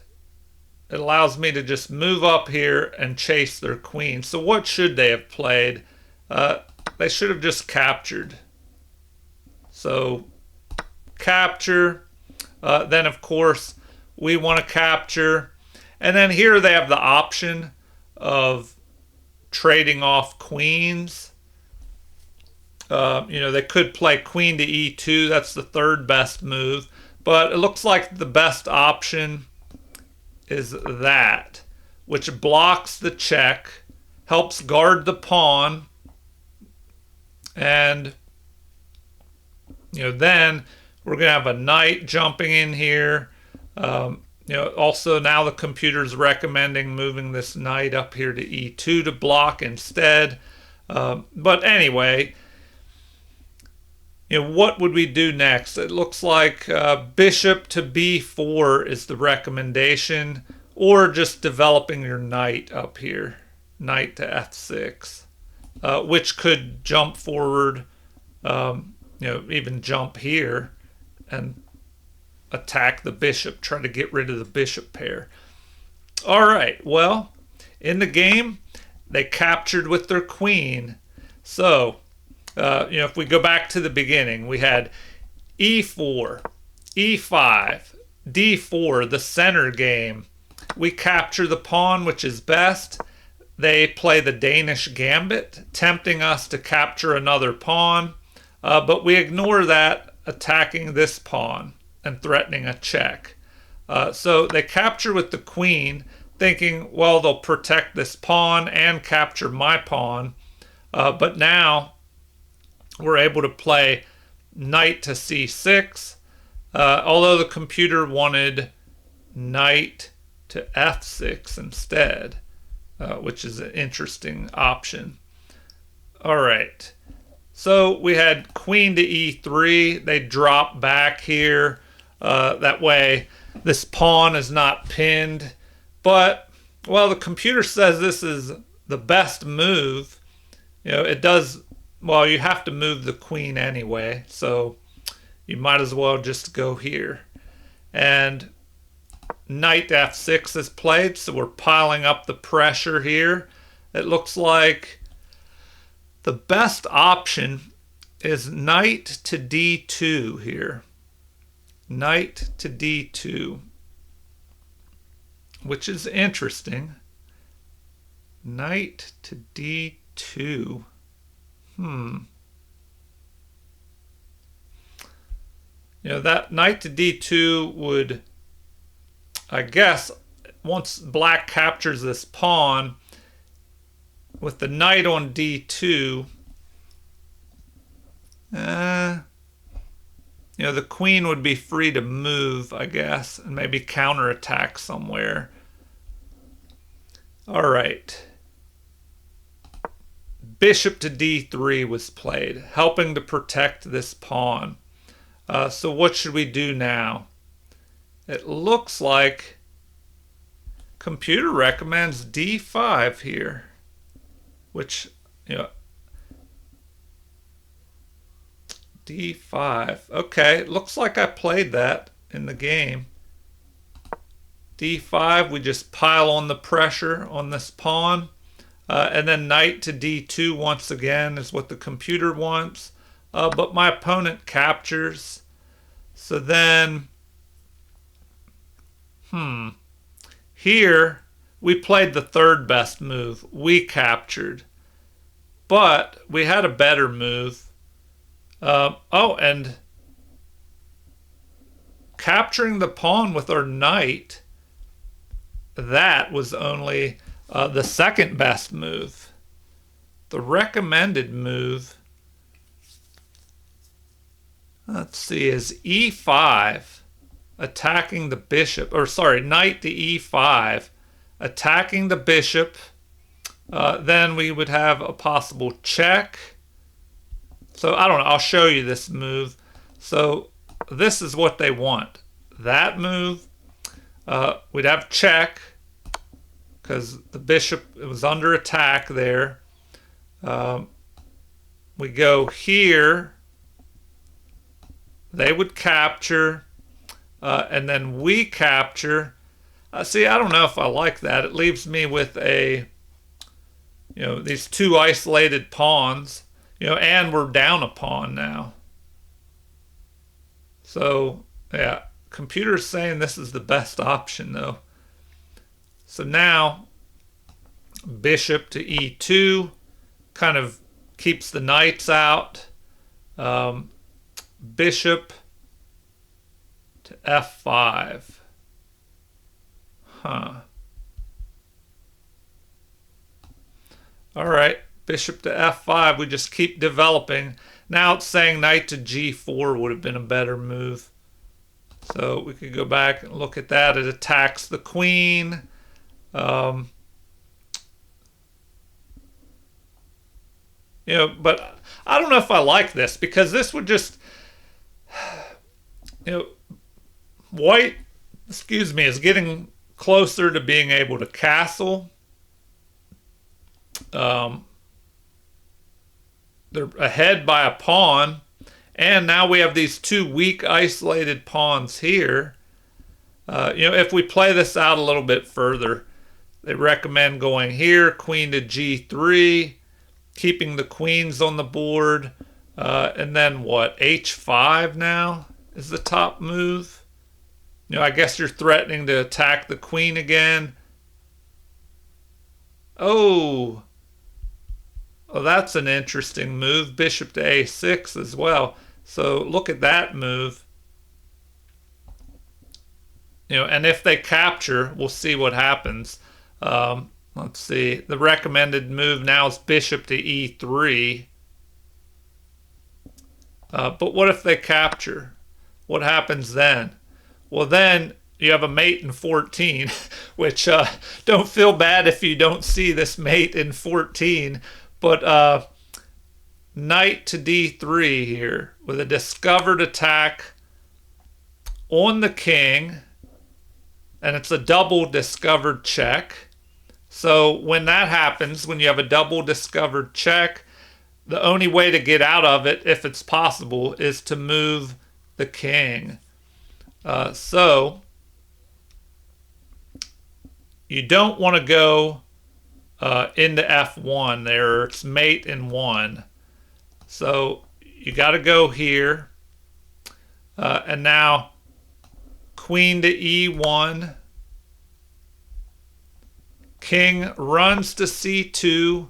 it allows me to just move up here and chase their queen. So what should they have played? They should have just captured. So capture. Then, of course, we want to capture. And then here they have the option of trading off queens. They could play queen to e2. That's the third best move. But it looks like the best option is that, which blocks the check, helps guard the pawn, and then we're going to have a knight jumping in here. Also now the computer's recommending moving this knight up here to e2 to block instead. But anyway, what would we do next? It looks like bishop to b4 is the recommendation, or just developing your knight up here, knight to f6, which could jump forward, even jump here and attack the bishop, try to get rid of the bishop pair. All right, well, in the game, they captured with their queen. So, if we go back to the beginning, we had e4, e5, d4, the center game. We capture the pawn, which is best. They play the Danish gambit, tempting us to capture another pawn, but we ignore that, attacking this pawn and threatening a check. So they capture with the queen, thinking, well, they'll protect this pawn and capture my pawn. But now we're able to play knight to c6, although the computer wanted knight to f6 instead, which is an interesting option. All right, so we had queen to e3. They drop back here. That way this pawn is not pinned. But, well, the computer says this is the best move. It does, well, you have to move the queen anyway, so you might as well just go here. And knight to f6 is played, so we're piling up the pressure here. It looks like the best option is knight to d2 here. Knight to d2, which is interesting. Knight to d2. That knight to d2 would, I guess, once black captures this pawn, with the knight on d2, the queen would be free to move, I guess, and maybe counterattack somewhere. All right. Bishop to d3 was played, helping to protect this pawn. So what should we do now? It looks like computer recommends d5 here, which, d5. Okay, it looks like I played that in the game. d5, we just pile on the pressure on this pawn. And then knight to d2 once again is what the computer wants. But my opponent captures. So then, here we played the third best move. We captured. But we had a better move. And capturing the pawn with our knight, that was only the second best move. The recommended move, let's see, is e5, attacking the bishop, or sorry, knight to e5, attacking the bishop. Then we would have a possible check. So I don't know, I'll show you this move. So this is what they want. That move, we'd have check, because the bishop was under attack there. We go here. They would capture, and then we capture. See, I don't know if I like that. It leaves me with these two isolated pawns. And we're down a pawn now. So, yeah, computer's saying this is the best option though. So now bishop to e2 kind of keeps the knights out. Bishop to f5. All right, bishop to f5. We just keep developing. Now it's saying knight to g4 would have been a better move. So we could go back and look at that. It attacks the queen. But I don't know if I like this, because this would just, white, is getting closer to being able to castle. They're ahead by a pawn, and now we have these two weak isolated pawns here. If we play this out a little bit further, they recommend going here, queen to g3, keeping the queens on the board, and then what, h5 now is the top move. I guess you're threatening to attack the queen again. Oh, that's an interesting move. Bishop to a6 as well. So look at that move. And if they capture, we'll see what happens. Let's see. The recommended move now is bishop to e3. But what if they capture? What happens then? Well, then you have a mate in 14, which don't feel bad if you don't see this mate in 14. But knight to d3 here with a discovered attack on the king. And it's a double discovered check. So when that happens, when you have a double discovered check, the only way to get out of it, if it's possible, is to move the king. So you don't want to go into f1 there. It's mate in 1. So you got to go here. And now queen to e1. King runs to c2.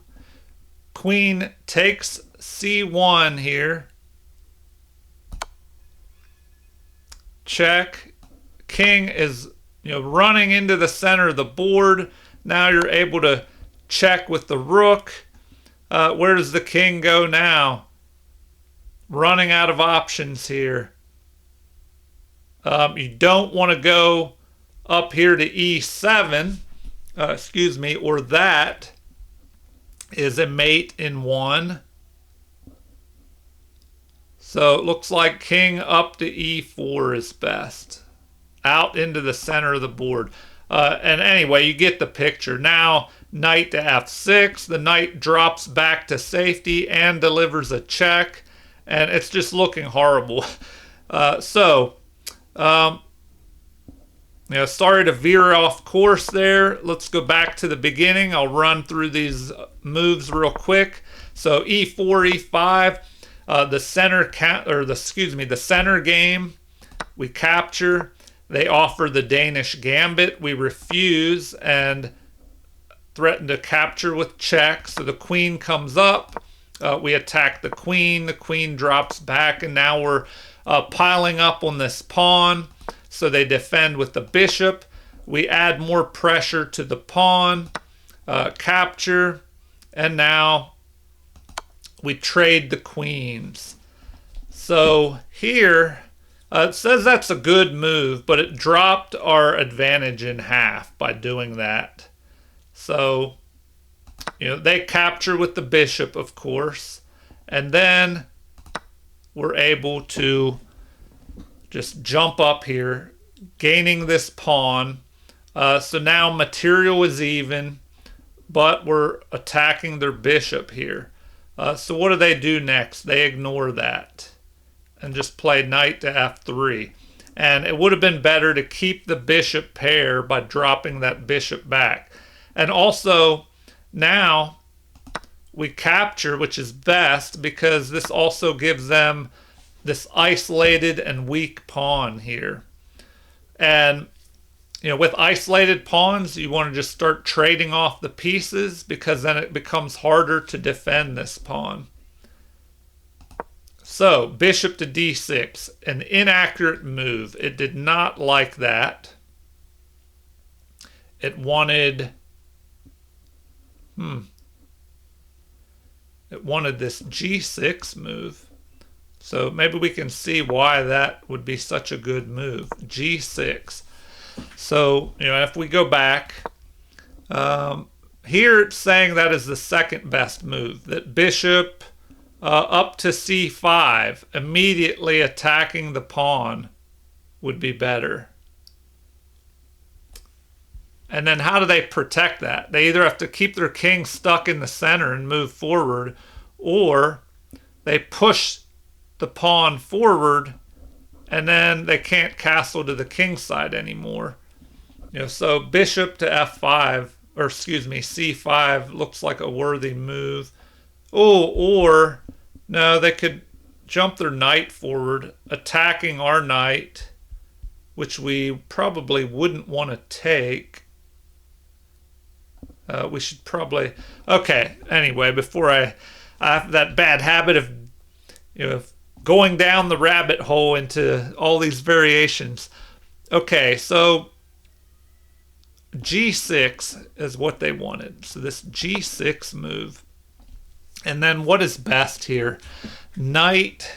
Queen takes c1 here. Check. King is running into the center of the board. Now you're able to check with the rook. Where does the king go now? Running out of options here. You don't want to go up here to e7. Or that is a mate in 1. So it looks like king up to e4 is best. Out into the center of the board. And anyway, you get the picture. Now, knight to f6. The knight drops back to safety and delivers a check. And it's just looking horrible. Sorry to veer off course there. Let's go back to the beginning. I'll run through these moves real quick. So e4, e5, the center game, we capture. They offer the Danish gambit. We refuse and threaten to capture with check. So the queen comes up. We attack the queen. The queen drops back, and now we're piling up on this pawn. So they defend with the bishop. We add more pressure to the pawn, capture, and now we trade the queens. So here, it says that's a good move, but it dropped our advantage in half by doing that. So, they capture with the bishop, of course, and then we're able to just jump up here, gaining this pawn. So now material is even, but we're attacking their bishop here. So what do they do next? They ignore that and just play knight to f3. And it would have been better to keep the bishop pair by dropping that bishop back. And also, now we capture, which is best because this also gives them this isolated and weak pawn here. And with isolated pawns, you want to just start trading off the pieces because then it becomes harder to defend this pawn. So, bishop to d6, an inaccurate move. It did not like that. It wanted this g6 move. So maybe we can see why that would be such a good move. G6. So, if we go back, here it's saying that is the second best move. That bishop up to c5, immediately attacking the pawn, would be better. And then how do they protect that? They either have to keep their king stuck in the center and move forward, or they push the pawn forward and then they can't castle to the king side anymore. So bishop to f5, or excuse me, c5 looks like a worthy move. Oh, or no, they could jump their knight forward, attacking our knight, which we probably wouldn't want to take. We should probably... Okay, anyway, before I have that bad habit of going down the rabbit hole into all these variations. Okay, so g6 is what they wanted. So this g6 move. And then what is best here? Knight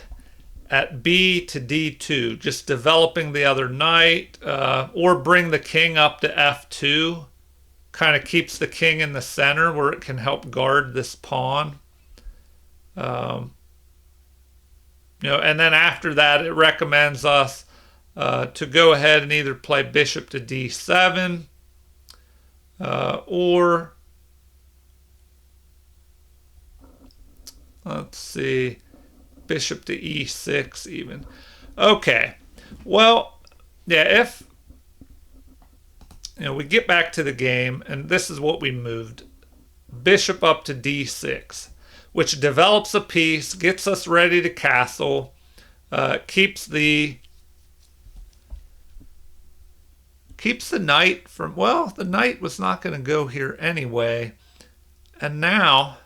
at b to d2, just developing the other knight, or bring the king up to f2. Kind of keeps the king in the center where it can help guard this pawn. And then after that, it recommends us to go ahead and either play bishop to d7 or let's see, bishop to e6 even. Okay, well, yeah, if we get back to the game, and this is what we moved. Bishop up to d6, which develops a piece, gets us ready to castle, keeps the knight from... Well, the knight was not going to go here anyway. And now,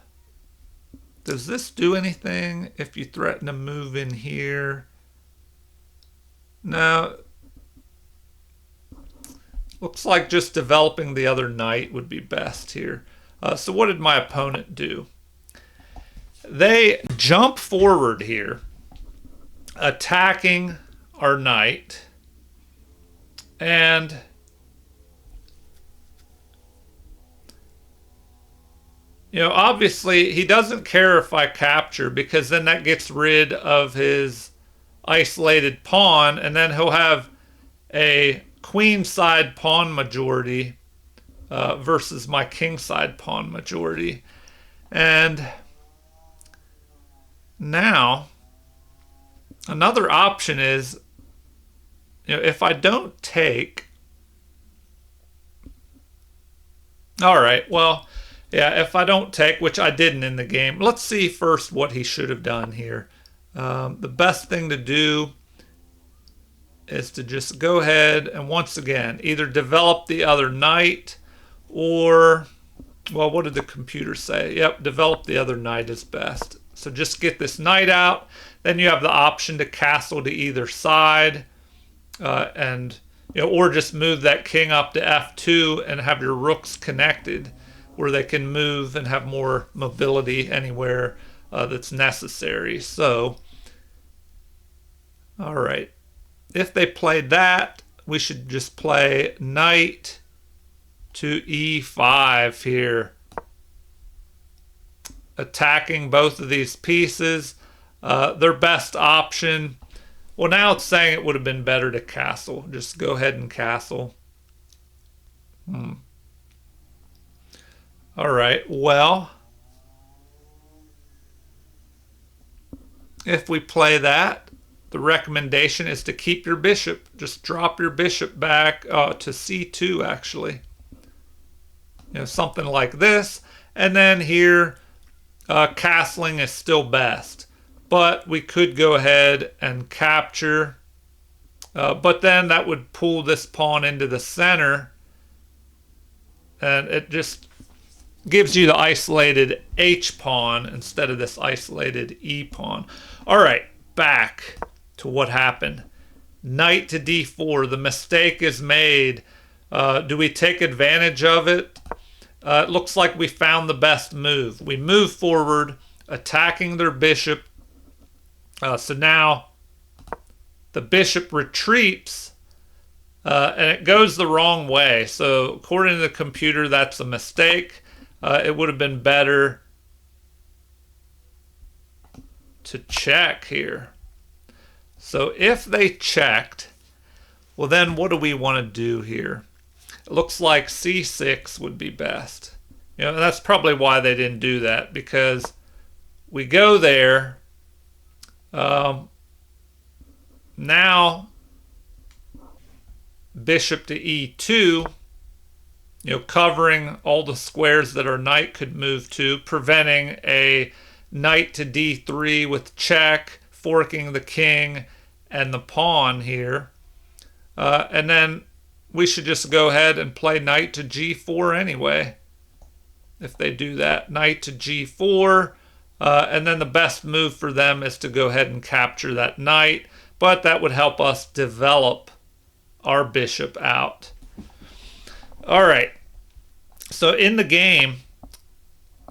does this do anything if you threaten to move in here? No. Looks like just developing the other knight would be best here. So what did my opponent do? They jump forward here, attacking our knight. And obviously he doesn't care if I capture, because then that gets rid of his isolated pawn, and then he'll have a queen side pawn majority versus my king side pawn majority. And now another option is, if I don't take... All right, well, yeah, if I don't take, which I didn't in the game, let's see first what he should have done here. The best thing to do is to just go ahead and once again either develop the other knight, or, well, what did the computer say? Yep, develop the other knight is best. So just get this knight out. Then you have the option to castle to either side, and or just move that king up to f2 and have your rooks connected, where they can move and have more mobility anywhere that's necessary. So, all right. If they played that, we should just play knight to e5 here, attacking both of these pieces. Their best option, well, now it's saying it would have been better to castle. Just go ahead and castle. All right, well, if we play that, the recommendation is to keep your bishop. Just drop your bishop back to c2, actually. Something like this. And then here, castling is still best. But we could go ahead and capture But then that would pull this pawn into the center, and it just gives you the isolated H pawn instead of this isolated E pawn. All right, back to what happened. Knight to d4. The mistake is made. Do we take advantage of it? It looks like we found the best move. We move forward, attacking their bishop. So now the bishop retreats, and it goes the wrong way. So according to the computer, that's a mistake. It would have been better to check here. So if they checked, well then what do we want to do here? It looks like c6 would be best. You know, that's probably why they didn't do that, because we go there. Now bishop to e2, you know, covering all the squares that our knight could move to, preventing a knight to d3 with check, forking the king and the pawn here. And then we should just go ahead and play knight to g4 anyway. If they do that, knight to g4, and then the best move for them is to go ahead and capture that knight, but that would help us develop our bishop out. All right, so in the game,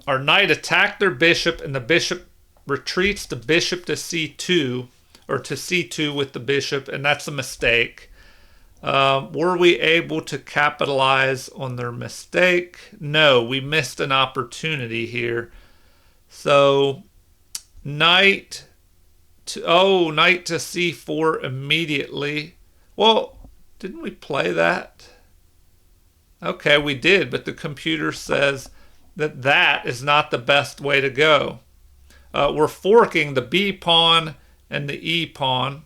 our knight attacked their bishop, and the bishop retreats the bishop to c2, or to c2 with the bishop, and that's a mistake. Were we able to capitalize on their mistake? No, we missed an opportunity here. So knight to c4 immediately. Well, didn't we play that? Okay, we did, but the computer says that that is not the best way to go. We're forking the b pawn and the e pawn.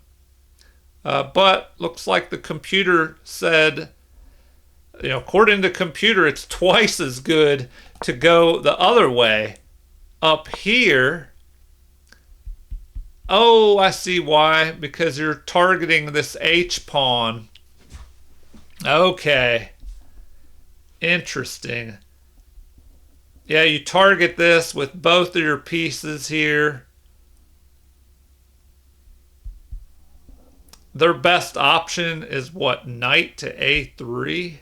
But looks like the computer said, you know, according to the computer, it's twice as good to go the other way. Up here, oh, I see why, because you're targeting this H pawn. Okay, interesting. Yeah, you target this with both of your pieces here. Their best option is what? Knight to a3?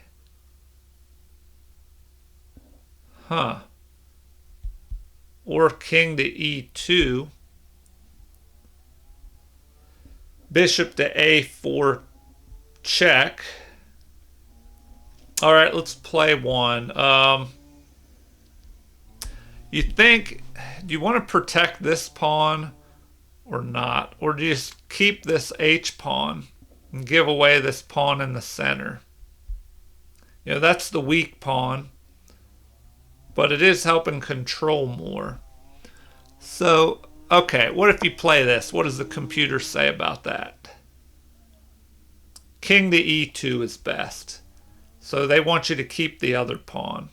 Huh. Or king to e2. Bishop to a4 check. All right, let's play one. You think, do you want to protect this pawn or not? Or do you just keep this H pawn and give away this pawn in the center? You know, that's the weak pawn, but it is helping control more. So, okay, what if you play this? What does the computer say about that? King to e2 is best. So they want you to keep the other pawn.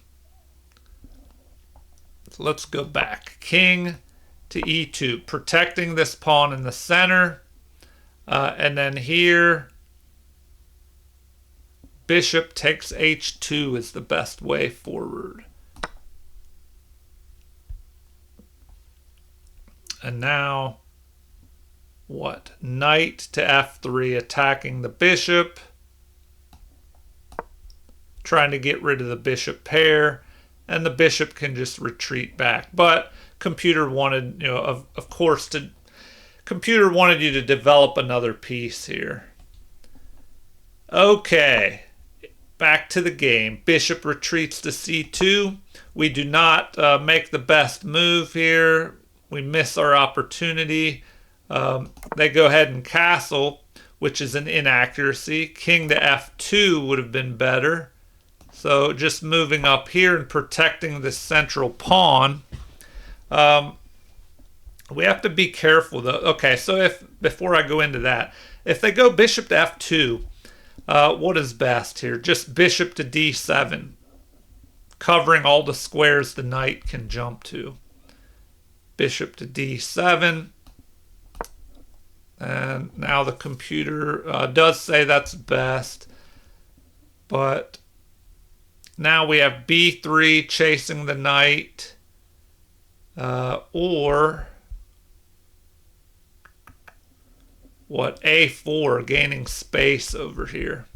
So let's go back. King to e2, protecting this pawn in the center. And then here, bishop takes h2 is the best way forward. And now, what? Knight to f3, attacking the bishop. Trying to get rid of the bishop pair. And the bishop can just retreat back. But computer wanted, you know, of course, computer wanted you to develop another piece here. Okay, back to the game. Bishop retreats to c2. We do not make the best move here. We miss our opportunity. They go ahead and castle, which is an inaccuracy. King to f2 would have been better. So just moving up here and protecting the central pawn. We have to be careful though. Okay, so before I go into that, if they go bishop to f2, what is best here? Just bishop to d7, covering all the squares the knight can jump to. Bishop to d7. And now the computer does say that's best. But now we have b3 chasing the knight. Or what, a4 gaining space over here.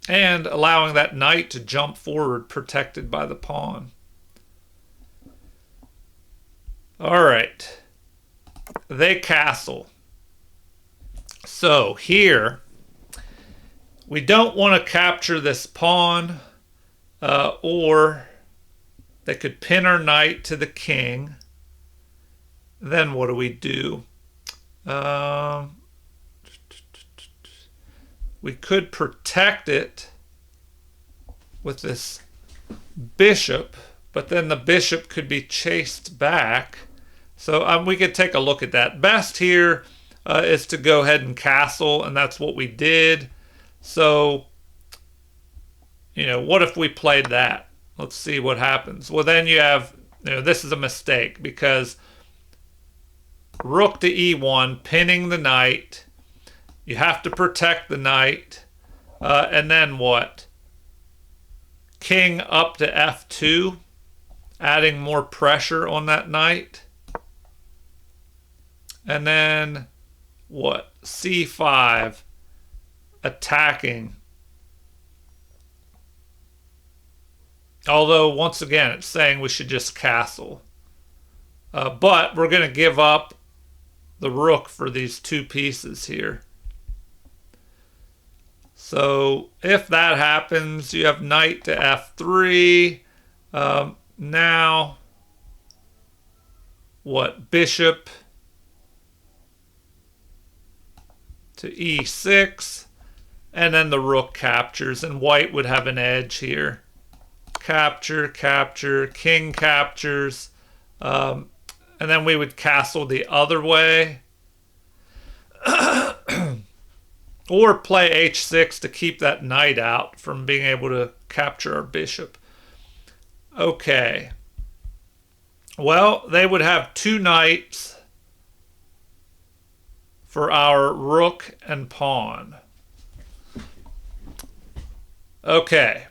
And allowing that knight to jump forward protected by the pawn. All right. They castle. So here, we don't want to capture this pawn, or they could pin our knight to the king. Then what do we do? We could protect it with this bishop, but then the bishop could be chased back. So we could take a look at that. Best here is to go ahead and castle, and that's what we did. So, what if we played that? Let's see what happens. Well, then you have, this is a mistake because rook to e1, pinning the knight. You have to protect the knight. And then what? King up to f2, adding more pressure on that knight. And then what? c5, attacking. Although, once again, it's saying we should just castle. But we're going to give up the rook for these two pieces here. So if that happens, you have knight to f3. Now, what? Bishop to e6. And then the rook captures, and white would have an edge here. Capture, capture, king captures. And then we would castle the other way. Or play h6 to keep that knight out from being able to capture our bishop. Okay. Well, they would have two knights for our rook and pawn. Okay.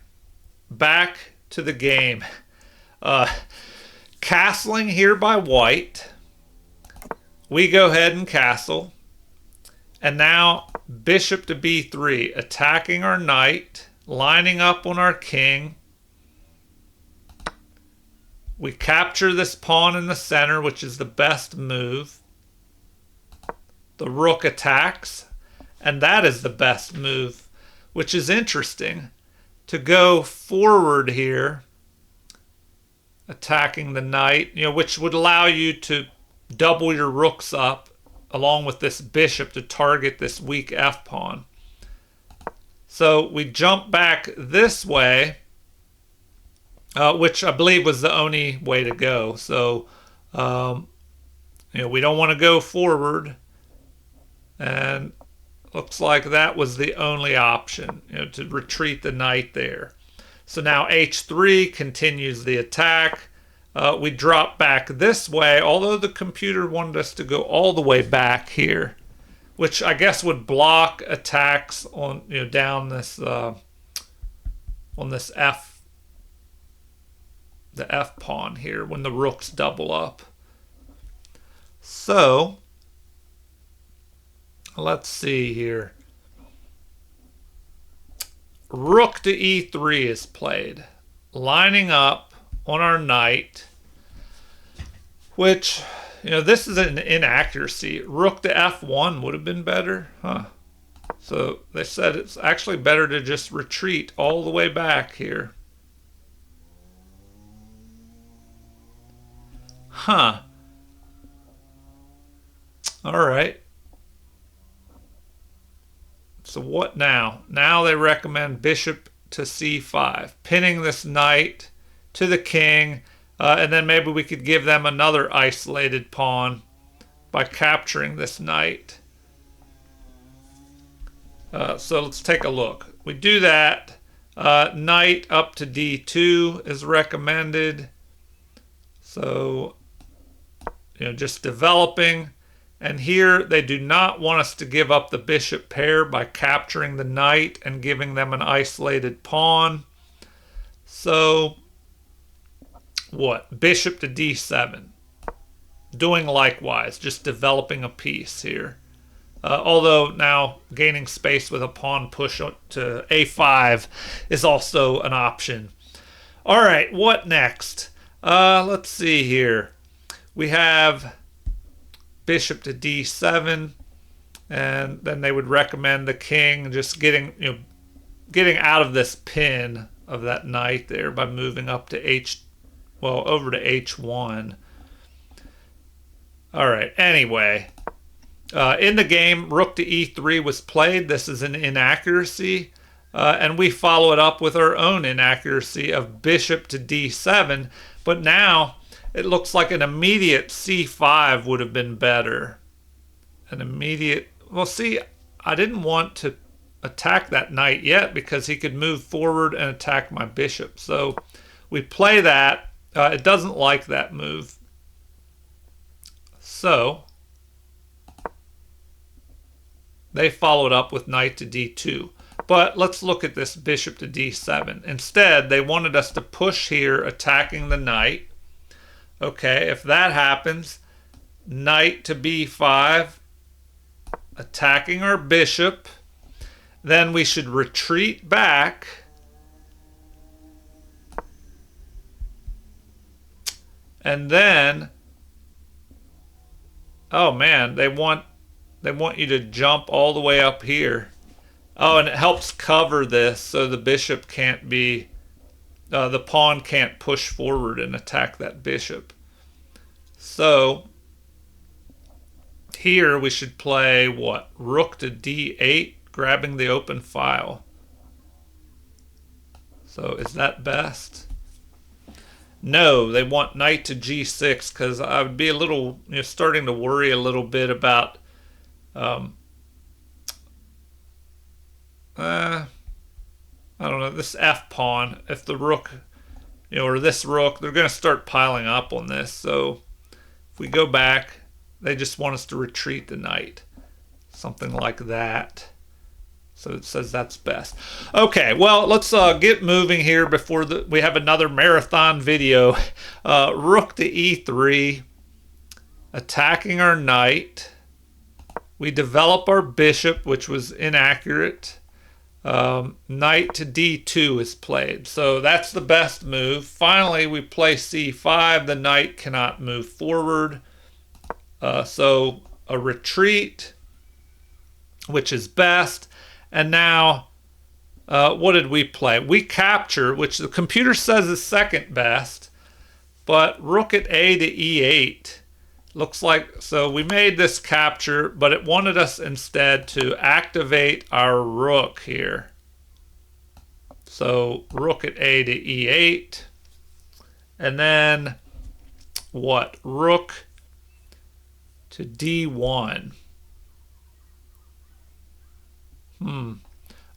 Back to the game. Castling here by white. We go ahead and castle. And now bishop to b3, attacking our knight, lining up on our king. We capture this pawn in the center, which is the best move. The rook attacks, and that is the best move, which is interesting. To go forward here, attacking the knight, which would allow you to double your rooks up along with this bishop to target this weak f-pawn. So we jump back this way, which I believe was the only way to go. So, we don't want to go forward. And looks like that was the only option, to retreat the knight there. So now h3 continues the attack. We drop back this way, although the computer wanted us to go all the way back here, which I guess would block attacks on down this on this the f pawn here when the rooks double up. So let's see here. Rook to e3 is played, lining up on our knight, which, this is an inaccuracy. Rook to f1 would have been better, huh? So they said it's actually better to just retreat all the way back here. Huh. All right. So what now? Now they recommend bishop to c5, pinning this knight to the king, and then maybe we could give them another isolated pawn by capturing this knight. So let's take a look. We do that. Knight up to d2 is recommended. So, just developing. And here they do not want us to give up the bishop pair by capturing the knight and giving them an isolated pawn. So what? Bishop to d7. Doing likewise, just developing a piece here. Although now gaining space with a pawn push to a5 is also an option. All right, what next? Let's see here. We have bishop to d7, and then they would recommend the king just getting out of this pin of that knight there by moving up to over to h1. All right, anyway, in the game, rook to e3 was played. This is an inaccuracy, and we follow it up with our own inaccuracy of bishop to d7, but now it looks like an immediate c5 would have been better. Well, see, I didn't want to attack that knight yet because he could move forward and attack my bishop. So we play that. It doesn't like that move. So they followed up with knight to d2. But let's look at this bishop to d7. Instead, they wanted us to push here, attacking the knight. Okay, if that happens, knight to b5, attacking our bishop. Then we should retreat back. And then, oh man, they want you to jump all the way up here. Oh, and it helps cover this so the bishop can't be, the pawn can't push forward and attack that bishop. So here we should play what? Rook to d8, grabbing the open file. So is that best? No, they want knight to g6 because I would be a little, starting to worry a little bit about I don't know, this f pawn. If the rook, or this rook, they're going to start piling up on this. So if we go back, they just want us to retreat the knight. Something like that. So it says that's best. Okay, well, let's get moving here before we have another marathon video. Rook to e3, attacking our knight. We develop our bishop, which was inaccurate. Knight to d2 is played. So that's the best move. Finally, we play c5. The knight cannot move forward. So a retreat, which is best. And now, what did we play? We capture, which the computer says is second best. But rook at a to e8. Looks like, so we made this capture, but it wanted us instead to activate our rook here. So rook at a to e8. And then what? Rook to d1.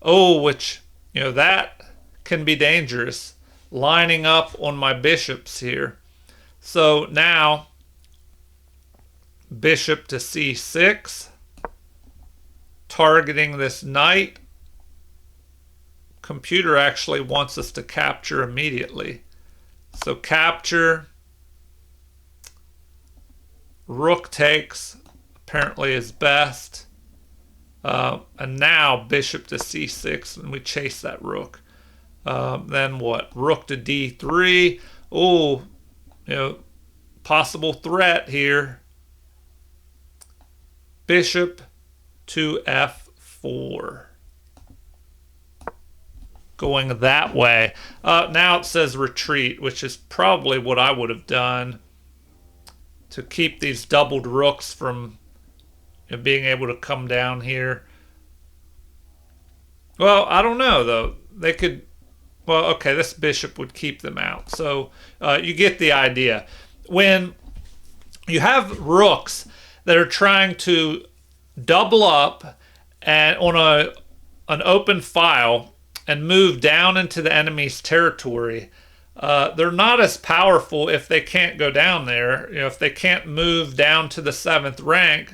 Oh, which, that can be dangerous. Lining up on my bishops here. So now, bishop to c6, targeting this knight. Computer actually wants us to capture immediately. So capture, rook takes, apparently is best. And now bishop to c6, and we chase that rook. Then what? Rook to d3. Oh, possible threat here. Bishop to f4. Going that way. Now it says retreat, which is probably what I would have done to keep these doubled rooks from being able to come down here. Well, I don't know, though. They could... Well, okay, this bishop would keep them out. So you get the idea. When you have rooks that are trying to double up and on an open file and move down into the enemy's territory, they're not as powerful if they can't go down there. You know, if they can't move down to the 7th rank,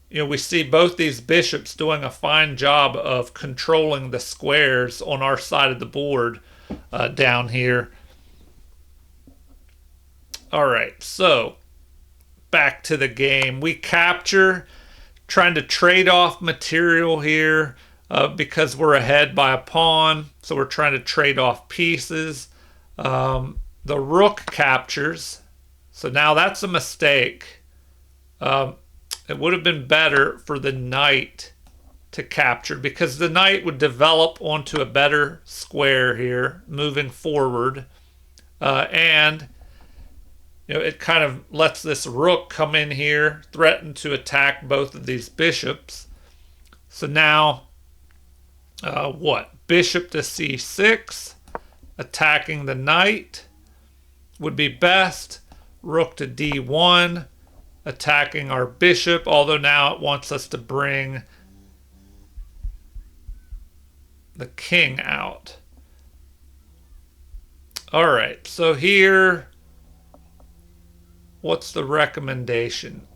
you know, we see both these bishops doing a fine job of controlling the squares on our side of the board down here. All right, so back to the game. We capture, trying to trade off material here because we're ahead by a pawn. So we're trying to trade off pieces. The rook captures. So now that's a mistake. It would have been better for the knight to capture because the knight would develop onto a better square here, moving forward. And you know, it kind of lets this rook come in here, threaten to attack both of these bishops. So now, what? Bishop to c6, attacking the knight would be best. Rook to d1, attacking our bishop, although now it wants us to bring the king out. All right, so here, what's the recommendation?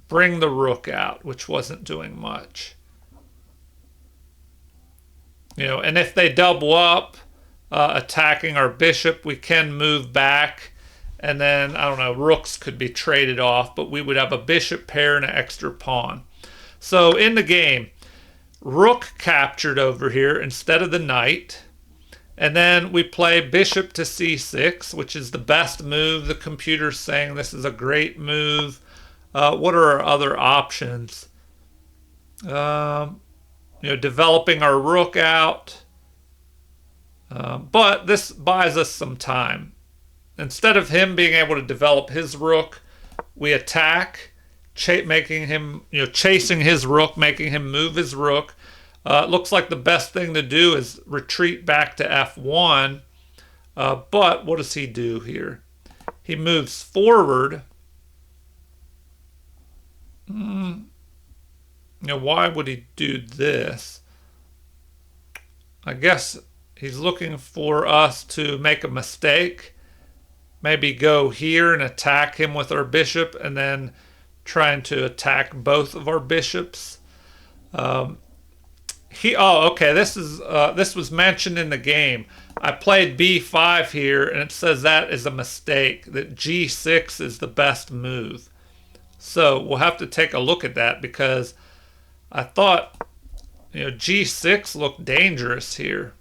Bring the rook out, which wasn't doing much. You know, and if they double up, attacking our bishop, we can move back. And then, I don't know, rooks could be traded off, but we would have a bishop pair and an extra pawn. So in the game, rook captured over here instead of the knight. And then we play bishop to c6, which is the best move. The computer's saying this is a great move. What are our other options? You know, developing our rook out. But this buys us some time. Instead of him being able to develop his rook, we attack, making him, you know, chasing his rook, making him move his rook. It looks like the best thing to do is retreat back to f1. But what does he do here? He moves forward. You know, why would he do this? I guess he's looking for us to make a mistake. Maybe go here and attack him with our bishop and then trying to attack both of our bishops. Okay, this was mentioned in the game. I played b5 here and it says that is a mistake, that g6 is the best move. So we'll have to take a look at that because I thought, you know, g6 looked dangerous here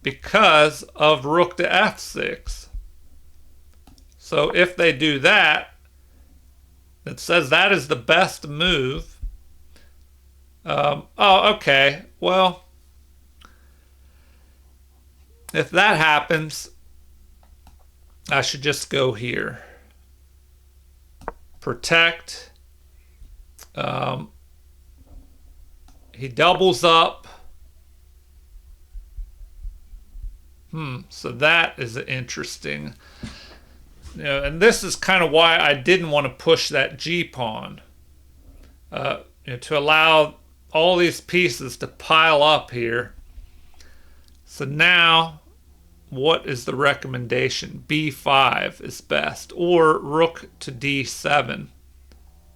because of rook to f6. So if they do that, it says that is the best move. Okay. Well, if that happens, I should just go here. Protect. He doubles up. So that is interesting. You know, and this is kind of why I didn't want to push that g-pawn. You know, to allow all these pieces to pile up here. So now, what is the recommendation? b5 is best. Or rook to d7,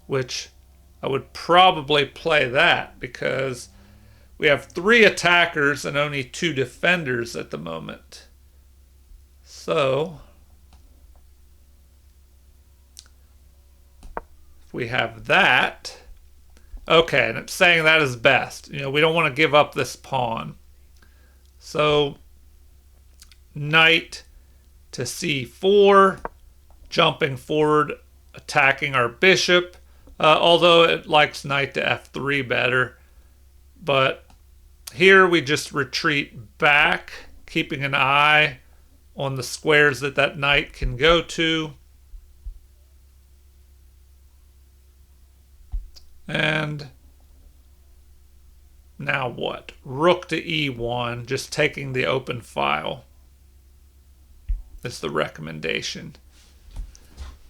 which I would probably play that because we have 3 attackers and only 2 defenders at the moment. So we have that. Okay, and it's saying that is best. You know, we don't want to give up this pawn. So knight to c4, jumping forward, attacking our bishop. Although it likes knight to f3 better. But here we just retreat back, keeping an eye on the squares that that knight can go to. And now what? Rook to e1, just taking the open file is the recommendation.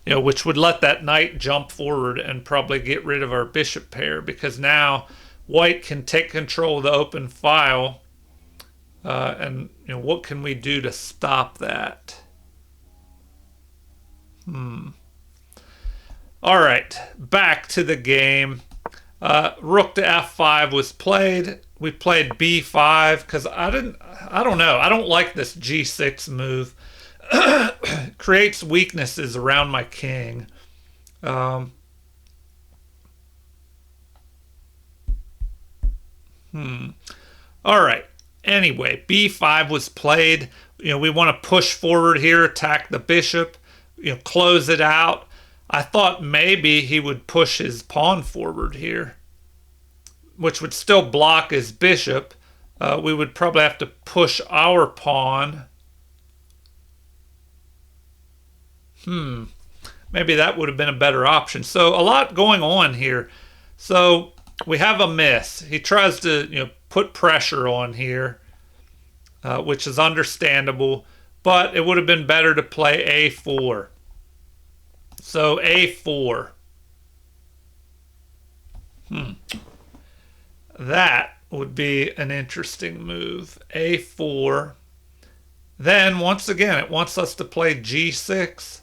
You know, which would let that knight jump forward and probably get rid of our bishop pair because now white can take control of the open file And what can we do to stop that? All right, back to the game. Rook to f5 was played. We played b5 because I don't know. I don't like this g6 move. Creates weaknesses around my king. All right. Anyway, b5 was played. We want to push forward here, attack the bishop, close it out. I thought maybe he would push his pawn forward here, which would still block his bishop. We would probably have to push our pawn. Maybe that would have been a better option. So a lot going on here. So we have a miss. He tries to put pressure on here, which is understandable, but it would have been better to play a4. So a4. That would be an interesting move. a4. Then once again, it wants us to play g6,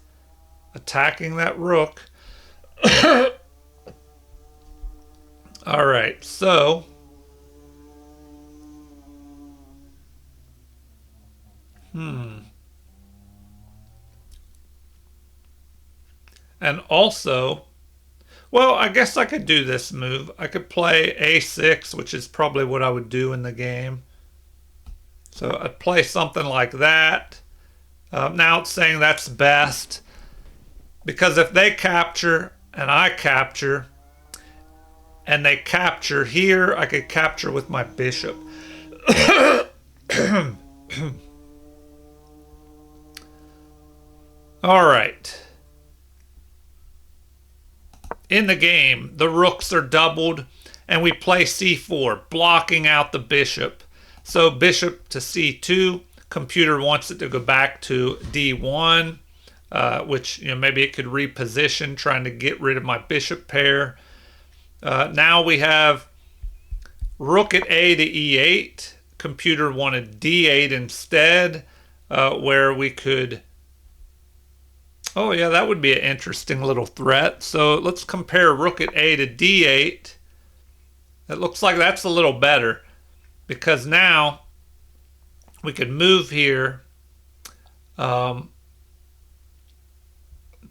attacking that rook. All right, so and also, well, I guess I could do this move. I could play a6, which is probably what I would do in the game. So I'd play something like that. Now it's saying that's best, because if they capture and I capture and they capture here, I could capture with my bishop. All right. In the game, the rooks are doubled, and we play c4, blocking out the bishop. So bishop to c2. Computer wants it to go back to d1, which maybe it could reposition, trying to get rid of my bishop pair. Now we have rook at a to e8. Computer wanted d8 instead, where we could... Oh yeah, that would be an interesting little threat. So let's compare rook at a to d8. It looks like that's a little better, because now we could move here,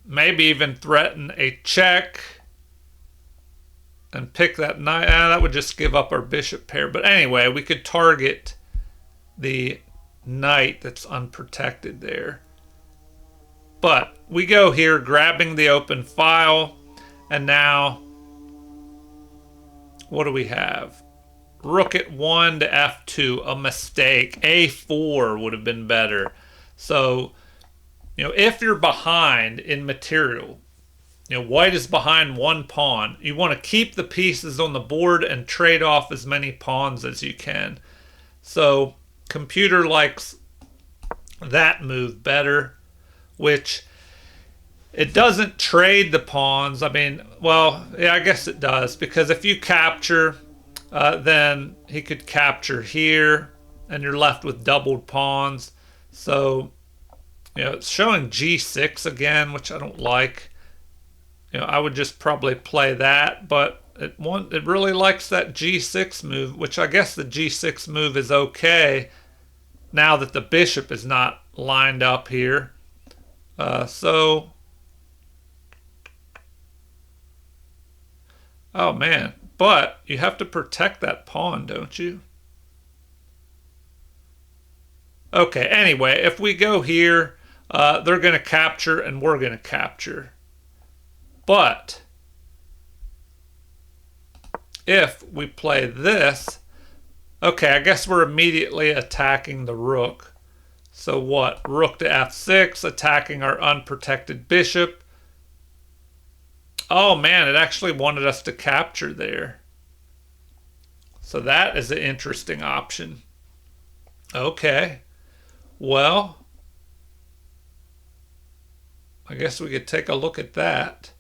maybe even threaten a check and pick that knight. That would just give up our bishop pair. But anyway, we could target the knight that's unprotected there. But we go here, grabbing the open file, and now what do we have? Rook at 1 to f2, a mistake. a4 would have been better. So, if you're behind in material, white is behind one pawn, you want to keep the pieces on the board and trade off as many pawns as you can. So, computer likes that move better, which it doesn't trade the pawns. I mean, well, yeah, I guess it does, because if you capture, then he could capture here, and you're left with doubled pawns. So, it's showing g6 again, which I don't like. I would just probably play that, but it really likes that g6 move, which I guess the g6 move is okay now that the bishop is not lined up here. So, oh man, but you have to protect that pawn, don't you? Okay, anyway, if we go here, they're going to capture and we're going to capture. But if we play this, okay, I guess we're immediately attacking the rook. So what? Rook to f6, attacking our unprotected bishop. Oh man, it actually wanted us to capture there. So that is an interesting option. Okay. Well, I guess we could take a look at that.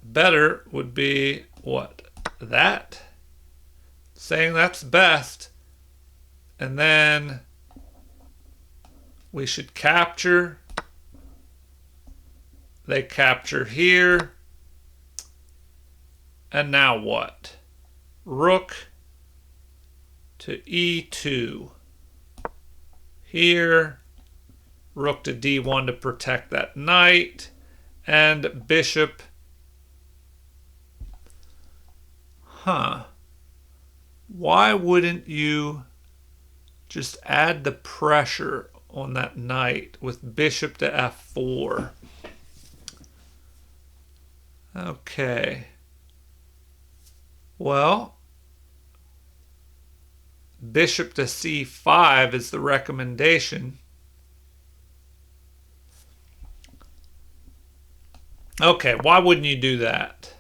Better would be what? That. saying that's best. And then we should capture. They capture here. And now what? Rook to e2. Here, rook to d1 to protect that knight. And bishop. Why wouldn't you just add the pressure on that knight with bishop to f4? Okay. Well, bishop to c5 is the recommendation. Okay, why wouldn't you do that?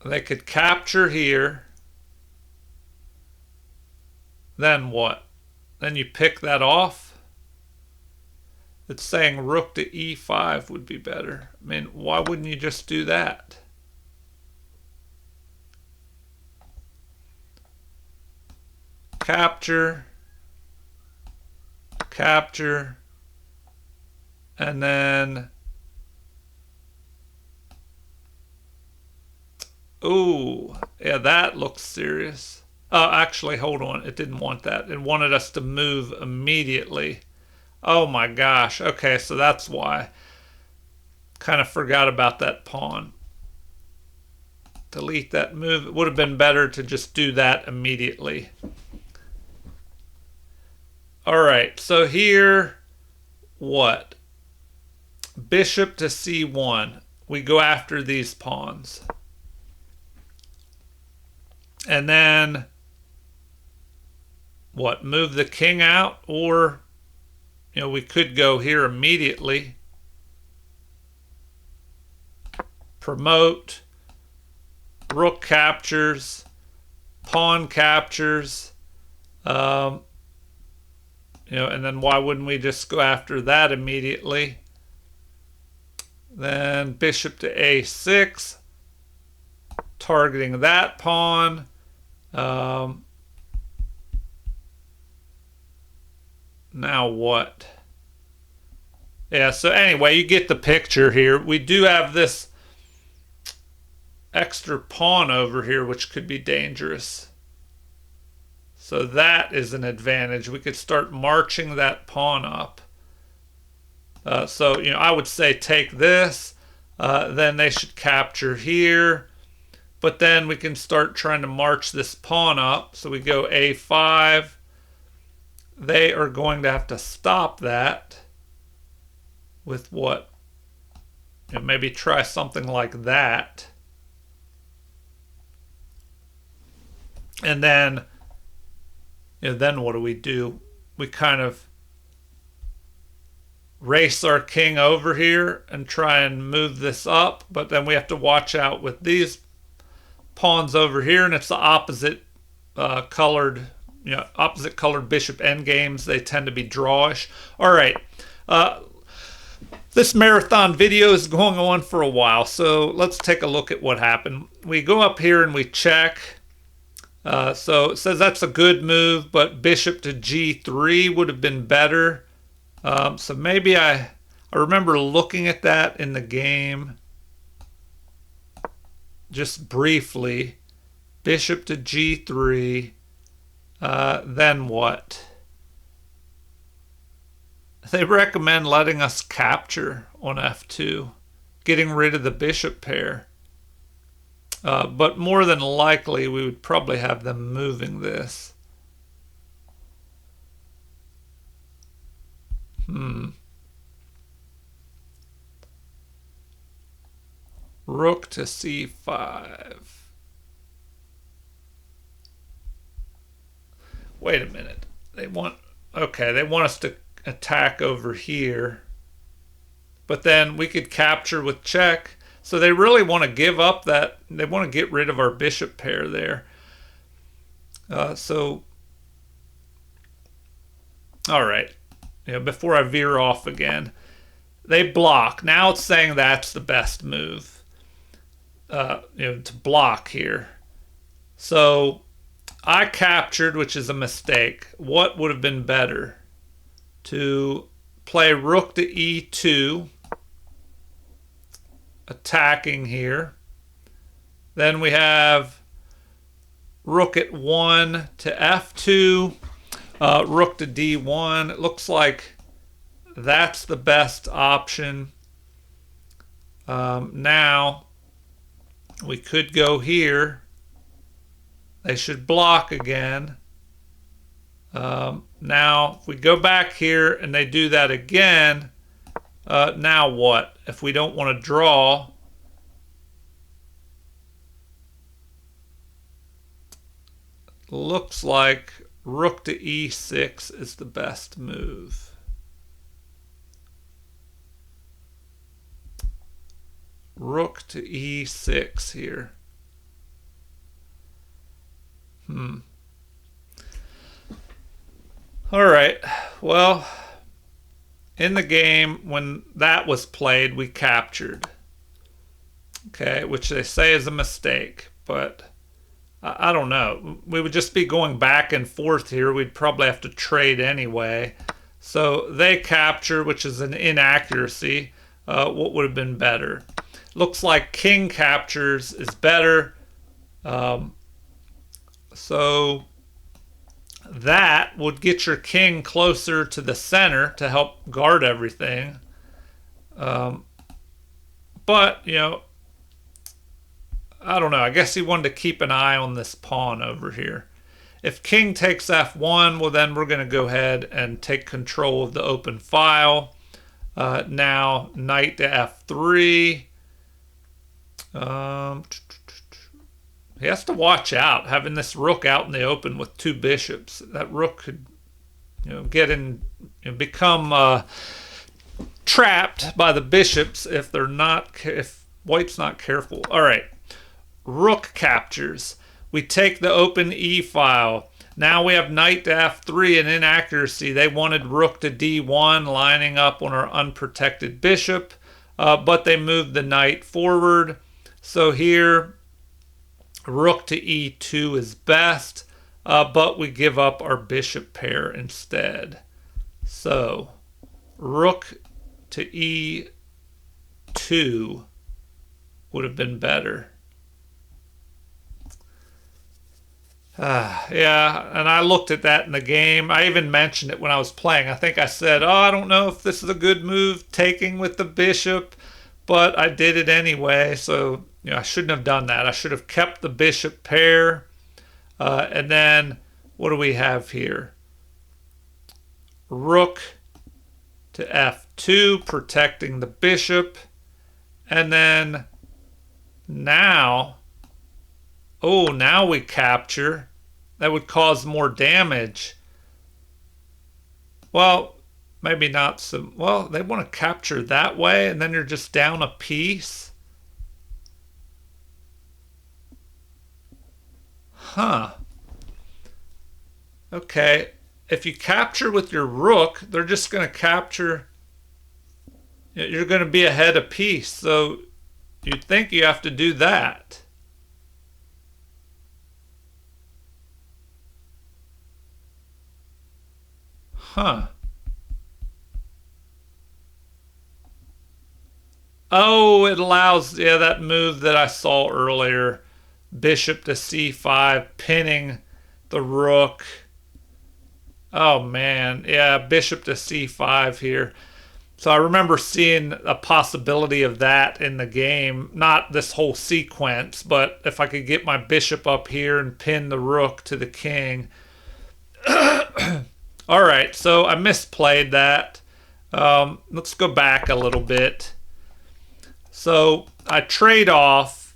They could capture here. Then what? Then you pick that off? It's saying rook to e5 would be better. I mean, why wouldn't you just do that? Capture. Capture. And then... Ooh, yeah, that looks serious. Actually, hold on. It didn't want that. It wanted us to move immediately. Oh my gosh. Okay, so that's why. Kind of forgot about that pawn. Delete that move. It would have been better to just do that immediately. All right, so here, what? Bishop to c1. We go after these pawns. And then, what, move the king out? Or, you know, we could go here immediately. Promote. Rook captures. Pawn captures. You know, and then why wouldn't we just go after that immediately? Then bishop to a6. Targeting that pawn. Now what? Yeah, so anyway, you get the picture here. We do have this extra pawn over here, which could be dangerous. So that is an advantage. We could start marching that pawn up. So, you know, I would say take this. Then they should capture here. But then we can start trying to march this pawn up. So we go a5. They are going to have to stop that with what? You know, maybe try something like that. And then, you know, then what do? We kind of race our king over here and try and move this up. But then we have to watch out with these pawns over here, and it's the opposite colored, you know, opposite colored bishop endgames. They tend to be drawish. All right, this marathon video is going on for a while, so let's take a look at what happened. We go up here and we check. So it says that's a good move, but bishop to g3 would have been better. So maybe I remember looking at that in the game. Just briefly, bishop to g3, then what? They recommend letting us capture on f2, getting rid of the bishop pair. But more than likely, we would probably have them moving this. Rook to c5. Wait a minute. They want us to attack over here. But then we could capture with check. So they really want to give up that. They want to get rid of our bishop pair there. So, all right. You know, before I veer off again, they block. Now it's saying that's the best move, to block here. So I captured, which is a mistake. What would have been better? To play rook to e2, attacking here. Then we have rook at 1 to f2, rook to d1. It looks like that's the best option. Now we could go here. They should block again. Now if we go back here and they do that again, now what? If we don't want to draw, looks like rook to e6 is the best move. Rook to e6 here. All right. Well, in the game, when that was played, we captured. Okay, which they say is a mistake, but I don't know. We would just be going back and forth here. We'd probably have to trade anyway. So they capture, which is an inaccuracy. What would have been better? Looks like king captures is better. So that would get your king closer to the center to help guard everything. But, I don't know. I guess he wanted to keep an eye on this pawn over here. If king takes f1, well, then we're going to go ahead and take control of the open file. Now, knight to f3. He has to watch out, having this rook out in the open with two bishops. That rook could, get in, become trapped by the bishops if white's not careful. All right, rook captures. We take the open e file. Now we have knight to f3, an inaccuracy. They wanted rook to d1, lining up on our unprotected bishop, but they moved the knight forward. So here, rook to e2 is best, but we give up our bishop pair instead. So rook to e2 would have been better. Yeah, and I looked at that in the game. I even mentioned it when I was playing. I think I said, I don't know if this is a good move, taking with the bishop, but I did it anyway, so I shouldn't have done that. I should have kept the bishop pair. And then what do we have here? Rook to f2, protecting the bishop. And then now we capture. That would cause more damage. Well, maybe not some. Well, they want to capture that way, and then you're just down a piece. Huh. Okay. If you capture with your rook, they're just going to capture. You're going to be ahead a piece. So you'd think you have to do that. Huh. Oh, it allows, that move that I saw earlier. Bishop to c5, pinning the rook. Oh, man. Yeah, bishop to c5 here. So I remember seeing a possibility of that in the game. Not this whole sequence, but if I could get my bishop up here and pin the rook to the king. All right, so I misplayed that. Let's go back a little bit. So I trade off.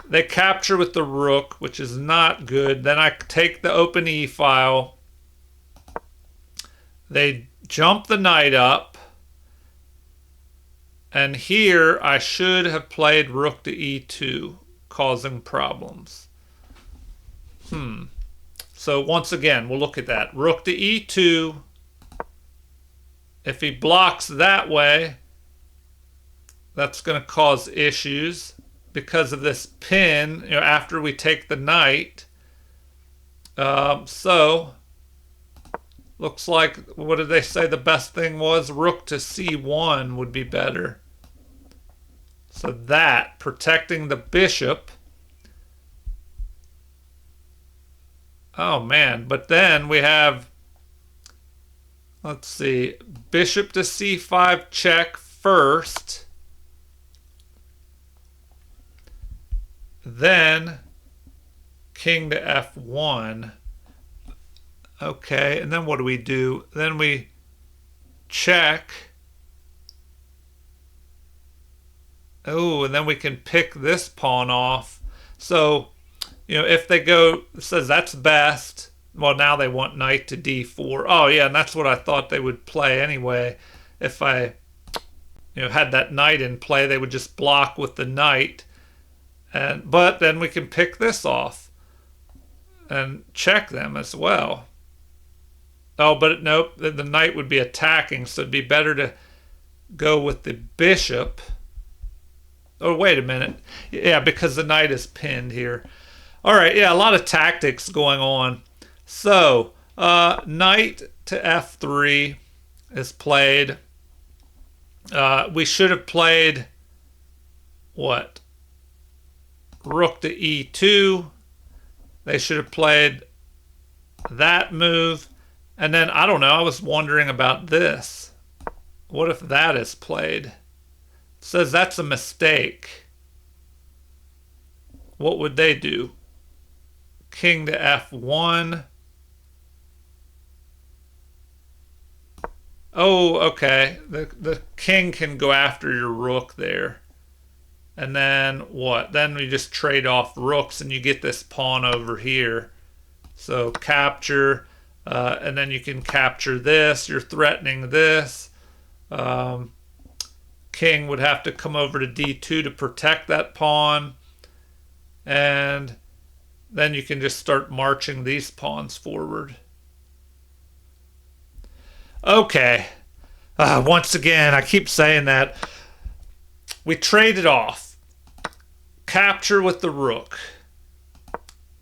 They capture with the rook, which is not good. Then I take the open e file. They jump the knight up. And here I should have played rook to e2, causing problems. So once again, we'll look at that. Rook to e2. If he blocks that way, That's going to cause issues because of this pin, after we take the knight. So, looks like, what did they say the best thing was? Rook to c1 would be better. So that, protecting the bishop. Oh man, but then we have, let's see, bishop to c5 check first. Then king to f1. Okay, and then what do we do? Then we check. Oh, and then we can pick this pawn off. So, if they go, it says that's best. Well, now they want knight to d4. Oh, yeah, and that's what I thought they would play anyway. If I, had that knight in play, they would just block with the knight. But then we can pick this off and check them as well. Oh, but nope, the knight would be attacking, so it'd be better to go with the bishop. Oh, wait a minute. Yeah, because the knight is pinned here. All right, yeah, a lot of tactics going on. So, knight to f3 is played. We should have played, what? Rook to e2. They should have played that move. And then, I don't know, I was wondering about this. What if that is played? It says that's a mistake. What would they do? King to f1. Oh, okay. The king can go after your rook there. And then what? Then we just trade off rooks and you get this pawn over here. So capture, and then you can capture this. You're threatening this. King would have to come over to d2 to protect that pawn. And then you can just start marching these pawns forward. Okay. Once again, I keep saying that. We traded off. Capture with the rook.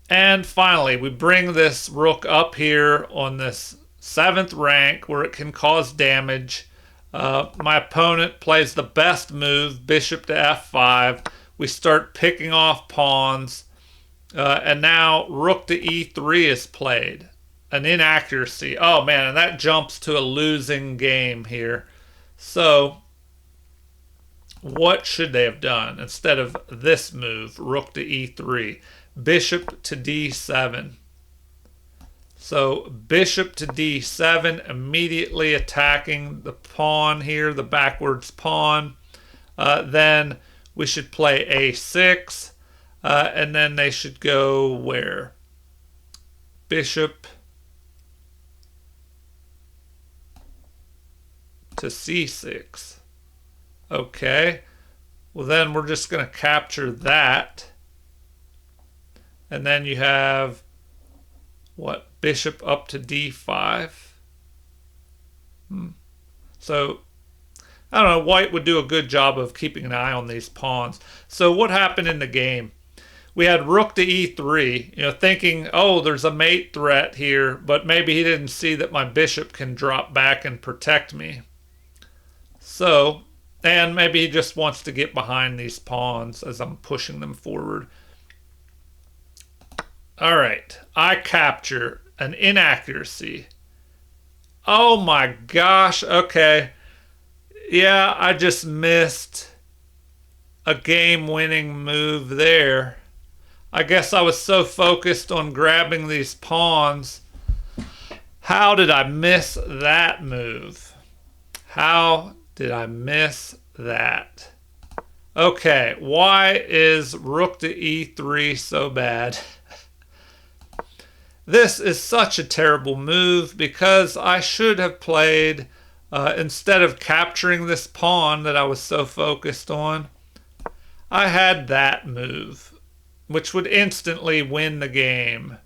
And finally, we bring this rook up here on this 7th rank where it can cause damage. My opponent plays the best move, bishop to f5. We start picking off pawns. And now rook to e3 is played. An inaccuracy. Oh man, and that jumps to a losing game here. So, what should they have done instead of this move, rook to e3? Bishop to d7. So, bishop to d7, immediately attacking the pawn here, the backwards pawn. Then we should play a6. And then they should go where? Bishop to c6. Okay. Well, then we're just going to capture that. And then you have, what? Bishop up to d5. So, I don't know. White would do a good job of keeping an eye on these pawns. So what happened in the game? We had rook to e3, thinking, oh, there's a mate threat here, but maybe he didn't see that my bishop can drop back and protect me. So, and maybe he just wants to get behind these pawns as I'm pushing them forward. All right, I capture an inaccuracy. Oh my gosh, okay. Yeah, I just missed a game-winning move there. I guess I was so focused on grabbing these pawns. How did I miss that move? How did I miss that? Okay, why is rook to e3 so bad? This is such a terrible move because I should have played, instead of capturing this pawn that I was so focused on, I had that move, which would instantly win the game,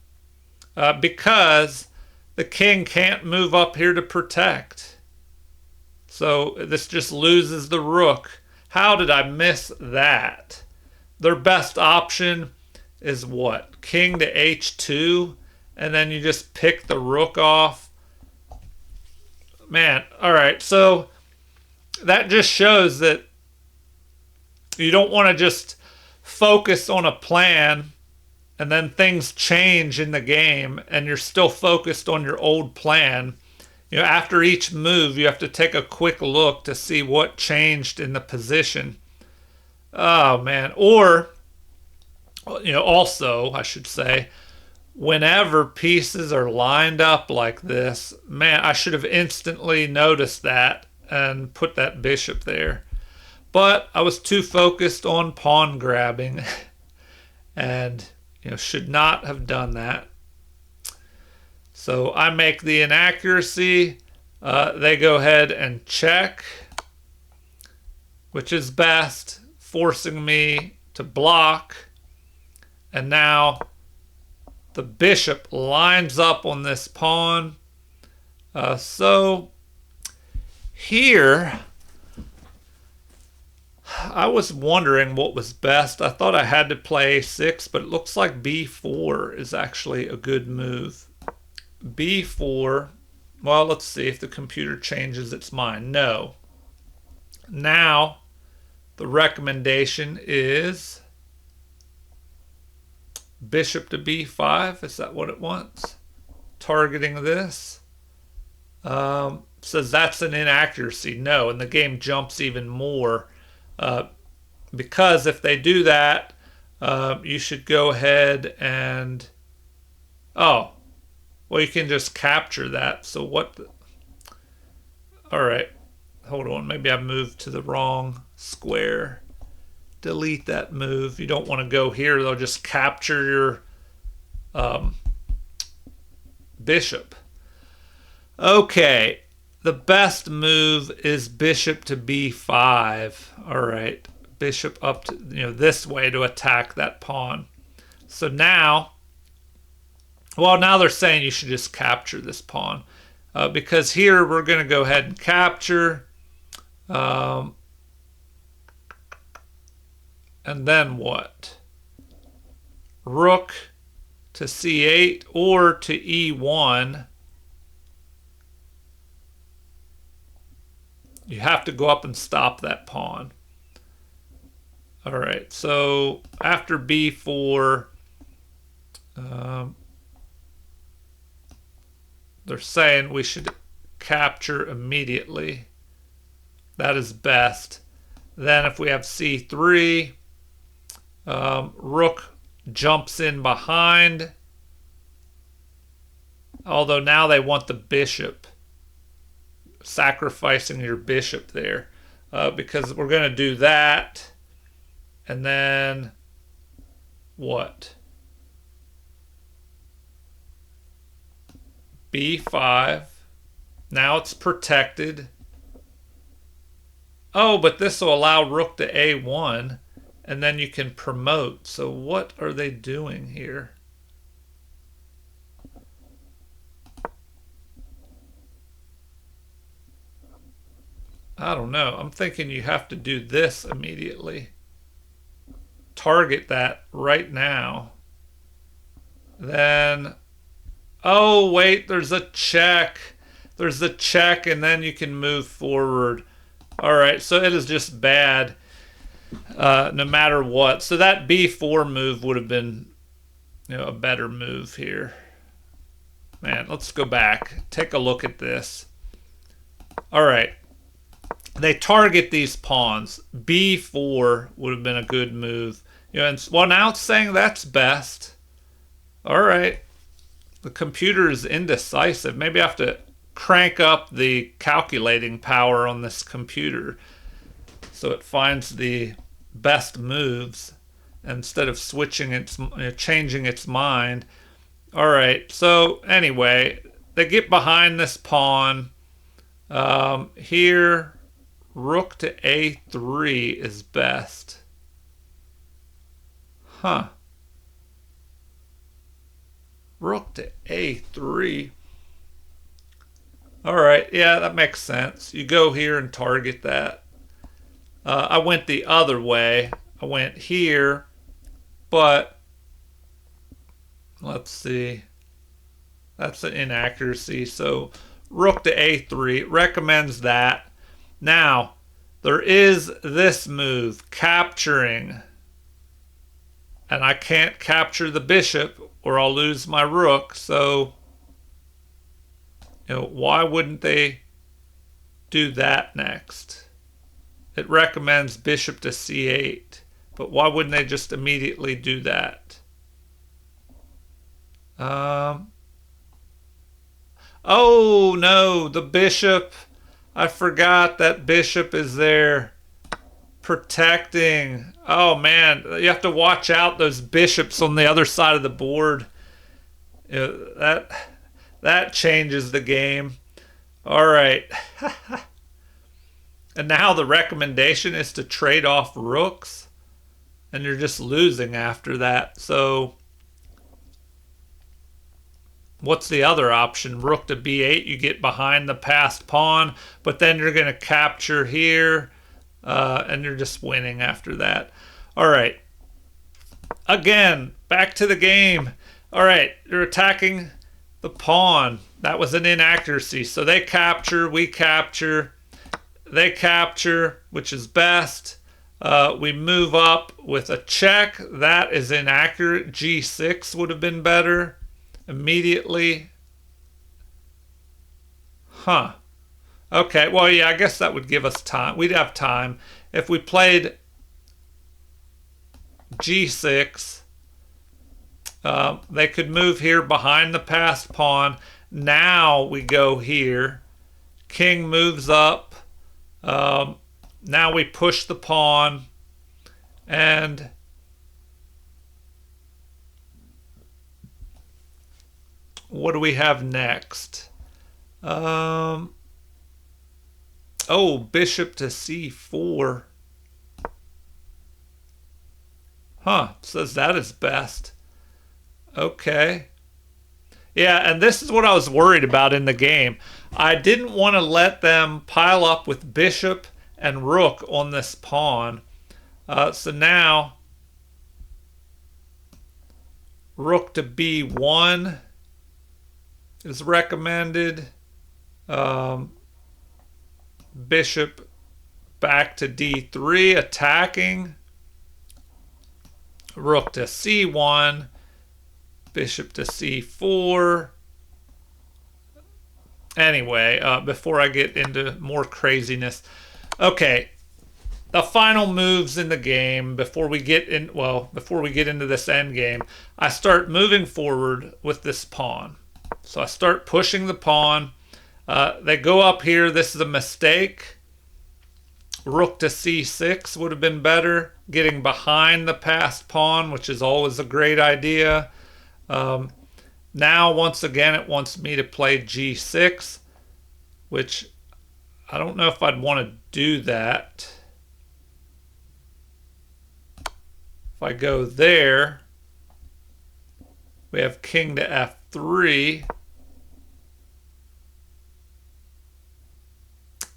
because the king can't move up here to protect. So this just loses the rook. How did I miss that? Their best option is what? King to h2, and then you just pick the rook off. Man, all right, so that just shows that you don't want to just focus on a plan and then things change in the game and you're still focused on your old plan. You know, after each move, you have to take a quick look to see what changed in the position. Oh, man. Or, you know, also, I should say, whenever pieces are lined up like this, man, I should have instantly noticed that and put that bishop there. But I was too focused on pawn grabbing and, you know, should not have done that. So I make the inaccuracy. They go ahead and check, which is best, forcing me to block. And now the bishop lines up on this pawn. So here, I was wondering what was best. I thought I had to play a6, but it looks like b4 is actually a good move. b4, well, let's see if the computer changes its mind. No. Now, the recommendation is bishop to b5. Is that what it wants? Targeting this. Says that's an inaccuracy. No, and the game jumps even more. Because if they do that, you should go ahead and... Oh, well, you can just capture that. So what... All right. Hold on. Maybe I moved to the wrong square. Delete that move. You don't want to go here. They'll just capture your bishop. Okay. The best move is bishop to b5. All right. Bishop up to, you know, this way to attack that pawn. So now, well, now they're saying you should just capture this pawn. Because here we're going to go ahead and capture. And then what? Rook to c8 or to e1. You have to go up and stop that pawn. All right, so after b4, they're saying we should capture immediately. That is best. Then if we have c3, rook jumps in behind. Although now they want the bishop. Sacrificing your bishop there. Because we're going to do that. And then what? b5. Now it's protected. Oh, but this will allow rook to a1. And then you can promote. So what are they doing here? I don't know. I'm thinking you have to do this immediately. Target that right now. Then, oh, wait, there's a check. There's a check, and then you can move forward. All right, so it is just bad no matter what. So that b4 move would have been, you know, a better move here. Man, let's go back. Take a look at this. All right. They target these pawns. b4 would have been a good move. You know, and, well, now it's saying that's best. All right. The computer is indecisive. Maybe I have to crank up the calculating power on this computer so it finds the best moves instead of switching its, changing its mind. All right. So anyway, they get behind this pawn. Here, rook to a3 is best. Huh. Rook to a3. All right, yeah, that makes sense. You go here and target that. I went the other way. I went here, but let's see. That's an inaccuracy. So rook to a3 recommends that. Now, there is this move, capturing. And I can't capture the bishop or I'll lose my rook. So, why wouldn't they do that next? It recommends bishop to c8. But why wouldn't they just immediately do that? Oh, no, the bishop. I forgot that bishop is there protecting. Oh, man, you have to watch out those bishops on the other side of the board. That changes the game. All right. And now the recommendation is to trade off rooks. And you're just losing after that. So what's the other option? Rook to b8, you get behind the passed pawn, but then you're going to capture here, and you're just winning after that. All right. Again, back to the game. All right, you're attacking the pawn. That was an inaccuracy. So they capture, we capture, they capture, which is best. We move up with a check. That is inaccurate. g6 would have been better. Immediately. Huh. Okay, well, yeah, I guess that would give us time. We'd have time. If we played g6, they could move here behind the passed pawn. Now we go here. King moves up. Now we push the pawn. And what do we have next? Oh, bishop to c4. Huh, says that is best. Okay. Yeah, and this is what I was worried about in the game. I didn't want to let them pile up with bishop and rook on this pawn. So now, rook to b1 is recommended. Bishop back to d3, attacking. Rook to c1. Bishop to c4. Anyway, before I get into more craziness. Okay, the final moves in the game before we get into this end game, I start moving forward with this pawn. So I start pushing the pawn. They go up here. This is a mistake. Rook to c6 would have been better. Getting behind the passed pawn, which is always a great idea. Now, once again, it wants me to play g6, which I don't know if I'd want to do that. If I go there, we have king to f3.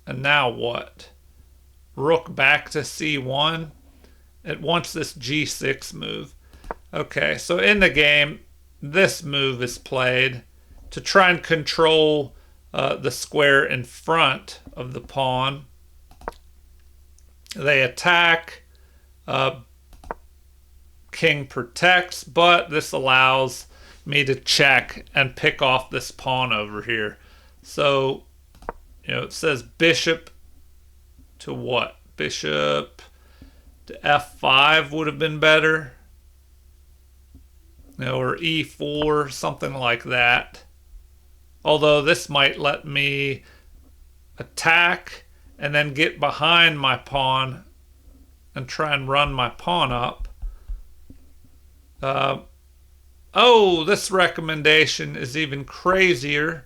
And now what? Rook back to c1. It wants this g6 move. Okay, so in the game, this move is played to try and control the square in front of the pawn. They attack. King protects, but this allows me to check and pick off this pawn over here. So, it says bishop to what? Bishop to f5 would have been better. Or e4, something like that. Although this might let me attack and then get behind my pawn and try and run my pawn up. Oh, this recommendation is even crazier.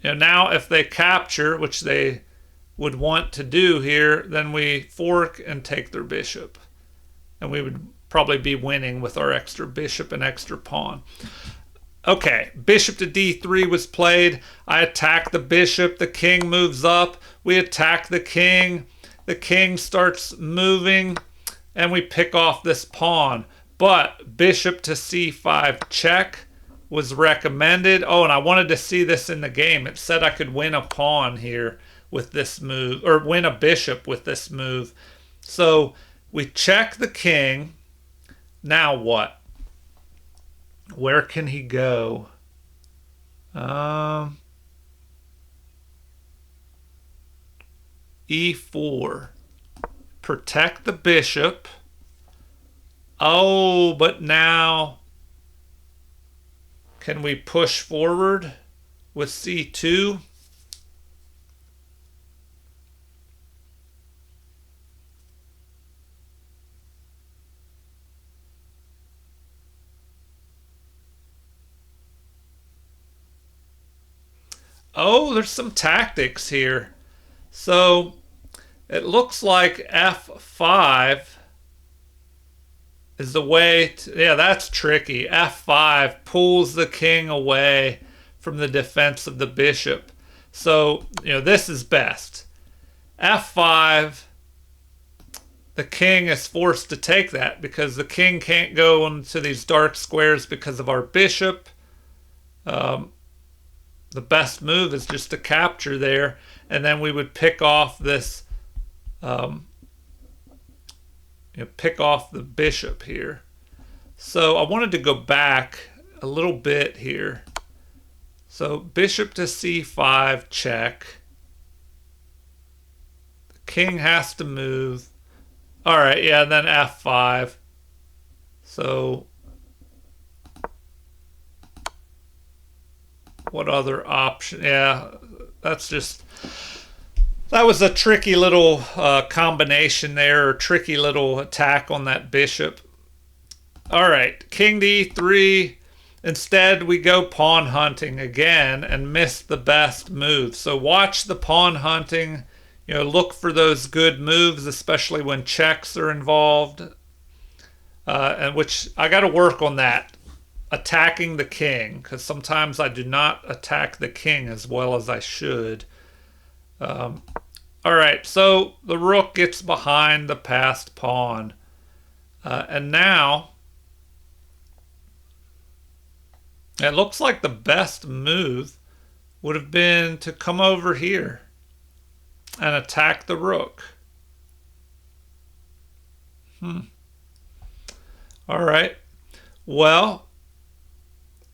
Now if they capture, which they would want to do here, then we fork and take their bishop. And we would probably be winning with our extra bishop and extra pawn. Okay, bishop to d3 was played. I attack the bishop. The king moves up. We attack the king. the king starts moving and we pick off this pawn. But bishop to c5 check was recommended. Oh, and I wanted to see this in the game. It said I could win a pawn here with this move, or win a bishop with this move. So we check the king. Now what? Where can he go? E4. Protect the bishop. Oh, but now can we push forward with c2? Oh, there's some tactics here. So it looks like f5 is the way to, yeah, that's tricky. f5 pulls the king away from the defense of the bishop. So, this is best. f5, the king is forced to take that because the king can't go into these dark squares because of our bishop. The best move is just to capture there, and then we would pick off this, pick off the bishop here. So I wanted to go back a little bit here. So bishop to c5 check. The king has to move. All right, yeah, and then f5. So what other option? Yeah, that was a tricky little combination there, or tricky little attack on that bishop. All right, king to e3. Instead, we go pawn hunting again and miss the best move. So watch the pawn hunting. Look for those good moves, especially when checks are involved. And which I got to work on that. Attacking the king, because sometimes I do not attack the king as well as I should. All right, so the rook gets behind the passed pawn. And now it looks like the best move would have been to come over here and attack the rook. All right, well,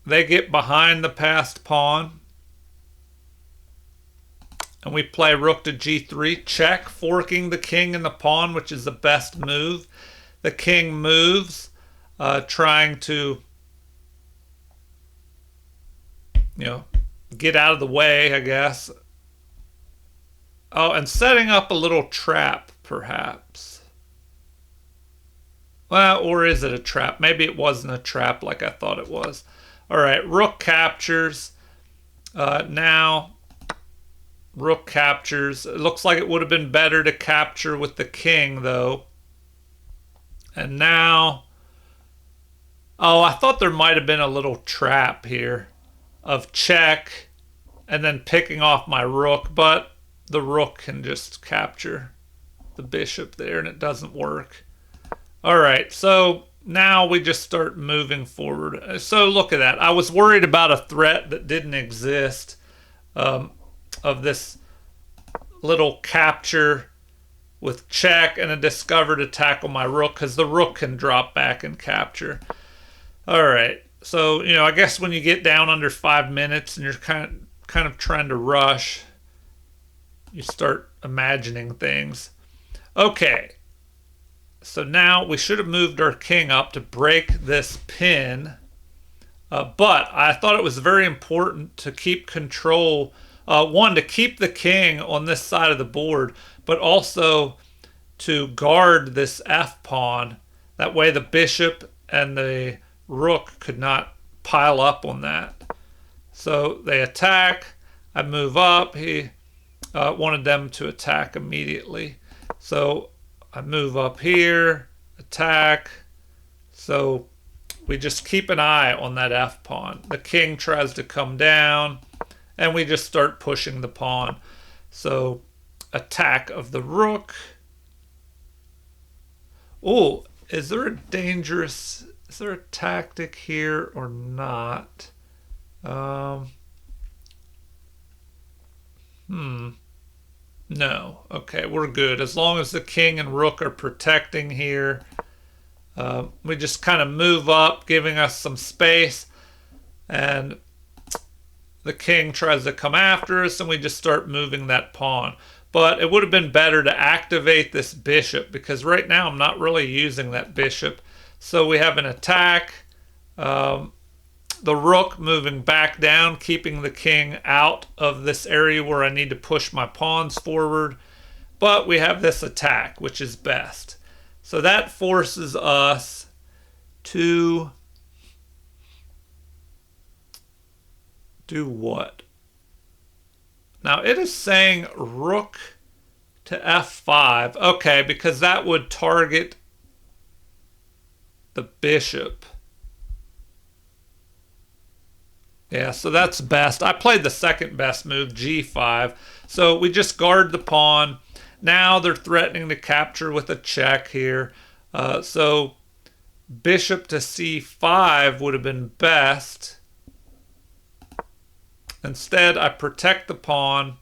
they get behind the passed pawn. And we play rook to g3, check, forking the king and the pawn, which is the best move. The king moves, trying to, get out of the way, I guess. Oh, and setting up a little trap, perhaps. Well, or is it a trap? Maybe it wasn't a trap like I thought it was. All right, rook captures. Now, rook captures. It looks like it would have been better to capture with the king, though. And now, oh, I thought there might have been a little trap here of check and then picking off my rook, but the rook can just capture the bishop there and it doesn't work. All right, so now we just start moving forward. So look at that. I was worried about a threat that didn't exist, of this little capture with check and a discovered attack on my rook, because the rook can drop back and capture. All right, so I guess when you get down under 5 minutes and you're kind of trying to rush, you start imagining things. Okay. So now we should have moved our king up to break this pin. But I thought it was very important to keep control. One, to keep the king on this side of the board, but also to guard this f-pawn. That way the bishop and the rook could not pile up on that. So they attack. I move up. He wanted them to attack immediately. So I move up here, attack. So we just keep an eye on that f-pawn. The king tries to come down, and we just start pushing the pawn. So attack of the rook, Oh, is there a dangerous... Is there a tactic here or not? Um, no. Okay, we're good. As long as the king and rook are protecting here, we just kind of move up, giving us some space, and the king tries to come after us, and we just start moving that pawn. But it would have been better to activate this bishop, because right now I'm not really using that bishop. So we have an attack. The rook moving back down, keeping the king out of this area where I need to push my pawns forward. But we have this attack, which is best. So that forces us to do what? Now it is saying rook to f5. Okay, because that would target the bishop. Yeah, so that's best. I played the second best move, g5. So we just guard the pawn. Now they're threatening to capture with a check here. So bishop to c5 would have been best. Instead, I protect the pawn.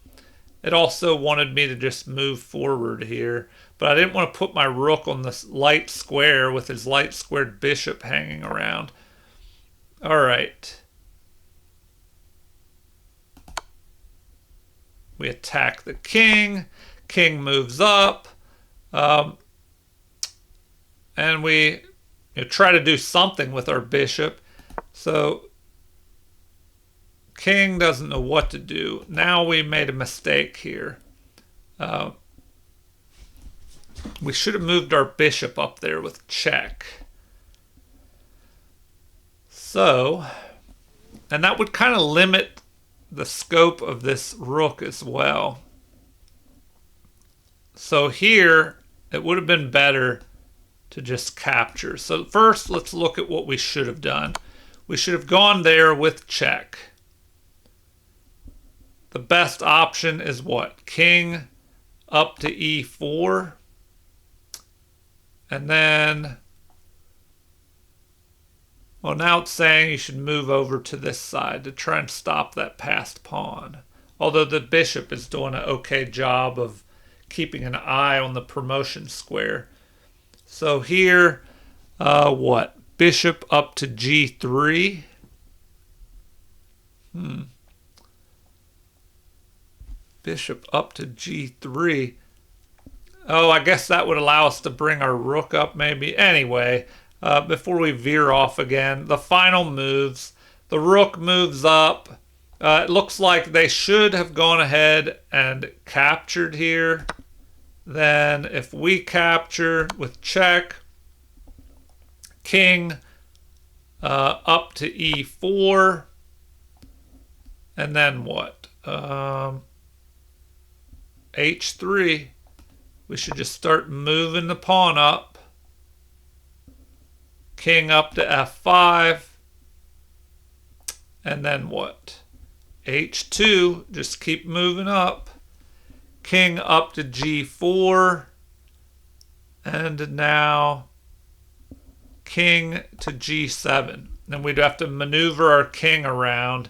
It also wanted me to just move forward here. But I didn't want to put my rook on this light square with his light squared bishop hanging around. All right. We attack the king. King moves up. And we try to do something with our bishop. So king doesn't know what to do. Now we made a mistake here. We should have moved our bishop up there with check. So, and that would kind of limit the scope of this rook as well. So here, it would have been better to just capture. So first, let's look at what we should have done. We should have gone there with check. The best option is what? King up to e4. And then, well, now it's saying you should move over to this side to try and stop that passed pawn. Although the bishop is doing an okay job of keeping an eye on the promotion square. So here, what? Bishop up to g3. Bishop up to g3. Oh, I guess that would allow us to bring our rook up maybe. Anyway, before we veer off again, the final moves. The rook moves up. It looks like they should have gone ahead and captured here. Then if we capture with check, king up to e4. And then what? h3. We should just start moving the pawn up. King up to f5. And then what? h2. Just keep moving up. King up to g4. And now king to g7. Then we'd have to maneuver our king around.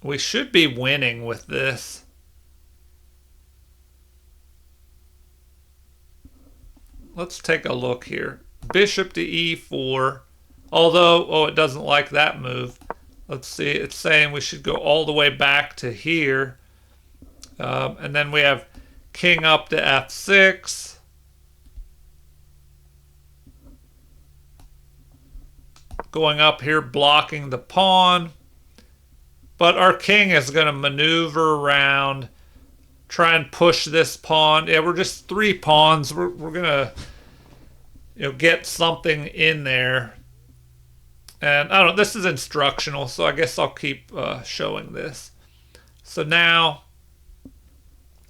We should be winning with this. Let's take a look here. Bishop to e4. Although, oh, it doesn't like that move. Let's see. It's saying we should go all the way back to here. And then we have king up to f6. Going up here, blocking the pawn. But our king is going to maneuver around, try and push this pawn. Yeah, we're just 3 pawns. We're going to get something in there. And I don't know, this is instructional, so I guess I'll keep showing this. So now,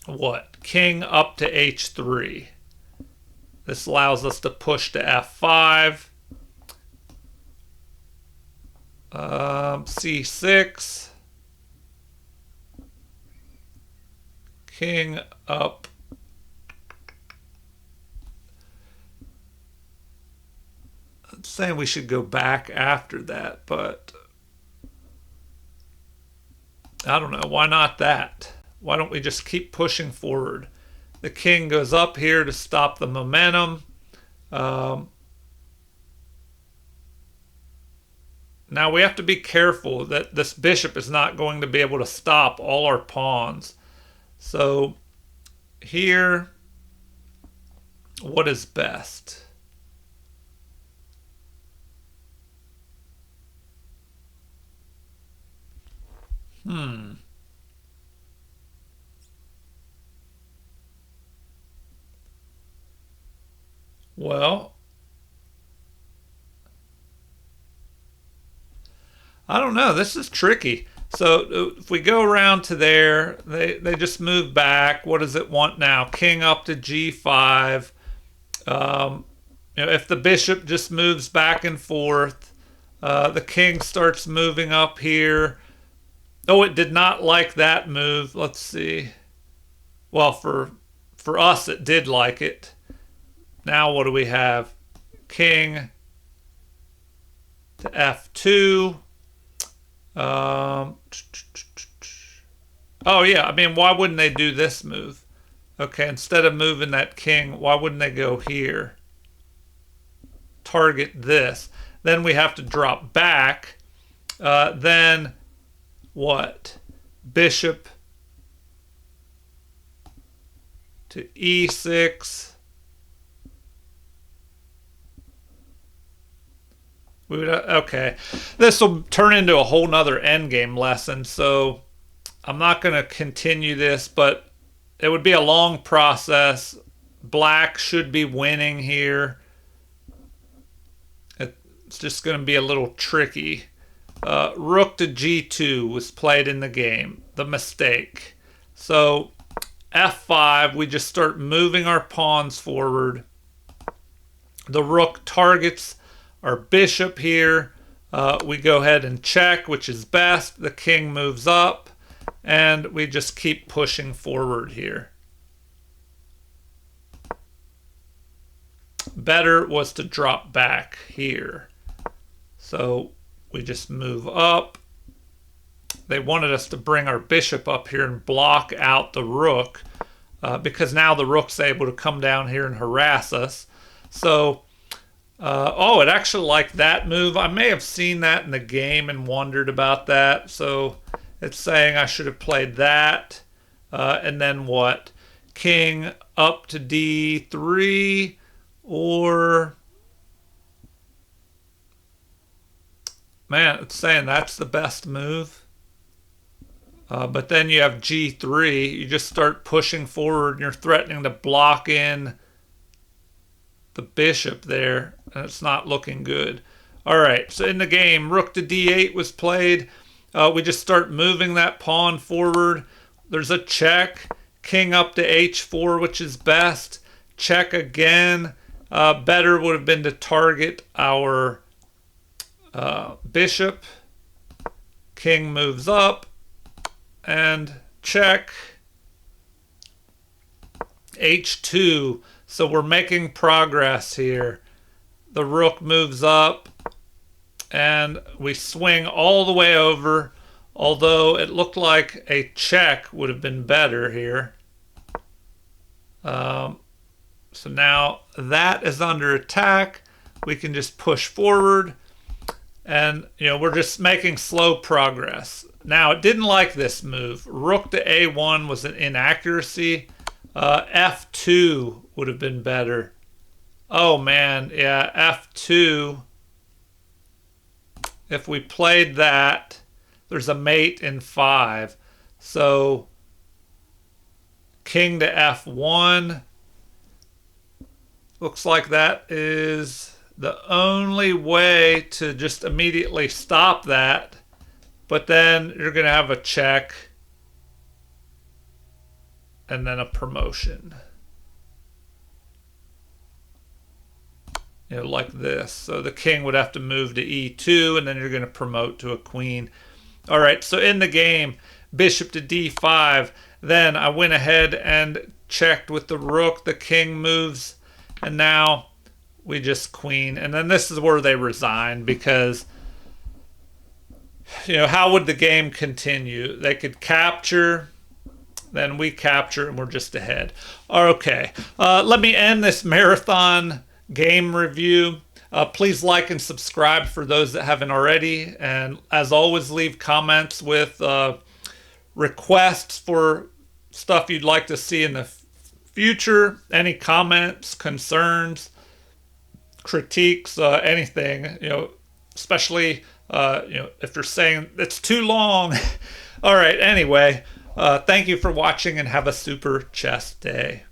what? King up to h3. This allows us to push to f5. c6. King up It's saying we should go back after that, but I don't know. Why not that? Why don't we just keep pushing forward? The king goes up here to stop the momentum. Now we have to be careful that this bishop is not going to be able to stop all our pawns. So here, what is best? Well, I don't know. This is tricky. So if we go around to there, they just move back. What does it want now? King up to g5. If the bishop just moves back and forth, the king starts moving up here. Oh, it did not like that move. Let's see. Well, for us, it did like it. Now what do we have? King to f2. Oh yeah, I mean, why wouldn't they do this move? Okay, instead of moving that king, why wouldn't they go here? Target this. Then we have to drop back. Then what? Bishop to e6. Okay, this will turn into a whole nother endgame lesson, so I'm not going to continue this, but it would be a long process. Black should be winning here. It's just going to be a little tricky. Rook to g2 was played in the game, the mistake. So f5, we just start moving our pawns forward. The rook targets our bishop here. We go ahead and check, which is best. The king moves up, and we just keep pushing forward here. Better was to drop back here. So we just move up. They wanted us to bring our bishop up here and block out the rook, because now the rook's able to come down here and harass us. So oh, it actually liked that move. I may have seen that in the game and wondered about that. So it's saying I should have played that. And then what? King up to d3, or... Man, it's saying that's the best move. But then you have g3. You just start pushing forward and you're threatening to block in the bishop there, and it's not looking good. All right, so in the game, rook to d8 was played. We just start moving that pawn forward. There's a check. King up to h4, which is best. Check again. Better would have been to target our bishop. King moves up, and check. h2. So we're making progress here. The rook moves up, and we swing all the way over, although it looked like a check would have been better here. So now that is under attack. We can just push forward, and we're just making slow progress. Now, it didn't like this move. Rook to a1 was an inaccuracy. f2 would have been better. Oh man, yeah, f2. If we played that, there's a mate in 5. So king to f1. Looks like that is the only way to just immediately stop that. But then you're going to have a check and then a promotion. Like this. So the king would have to move to e2, and then you're going to promote to a queen. All right, so in the game, bishop to d5. Then I went ahead and checked with the rook. The king moves, and now we just queen. And then this is where they resign because, how would the game continue? They could capture, then we capture, and we're just ahead. Okay, let me end this marathon game review. Please like and subscribe for those that haven't already. And as always, leave comments with requests for stuff you'd like to see in the future. Any comments, concerns, critiques, anything, especially, if you're saying it's too long. All right, anyway, thank you for watching and have a super chess day.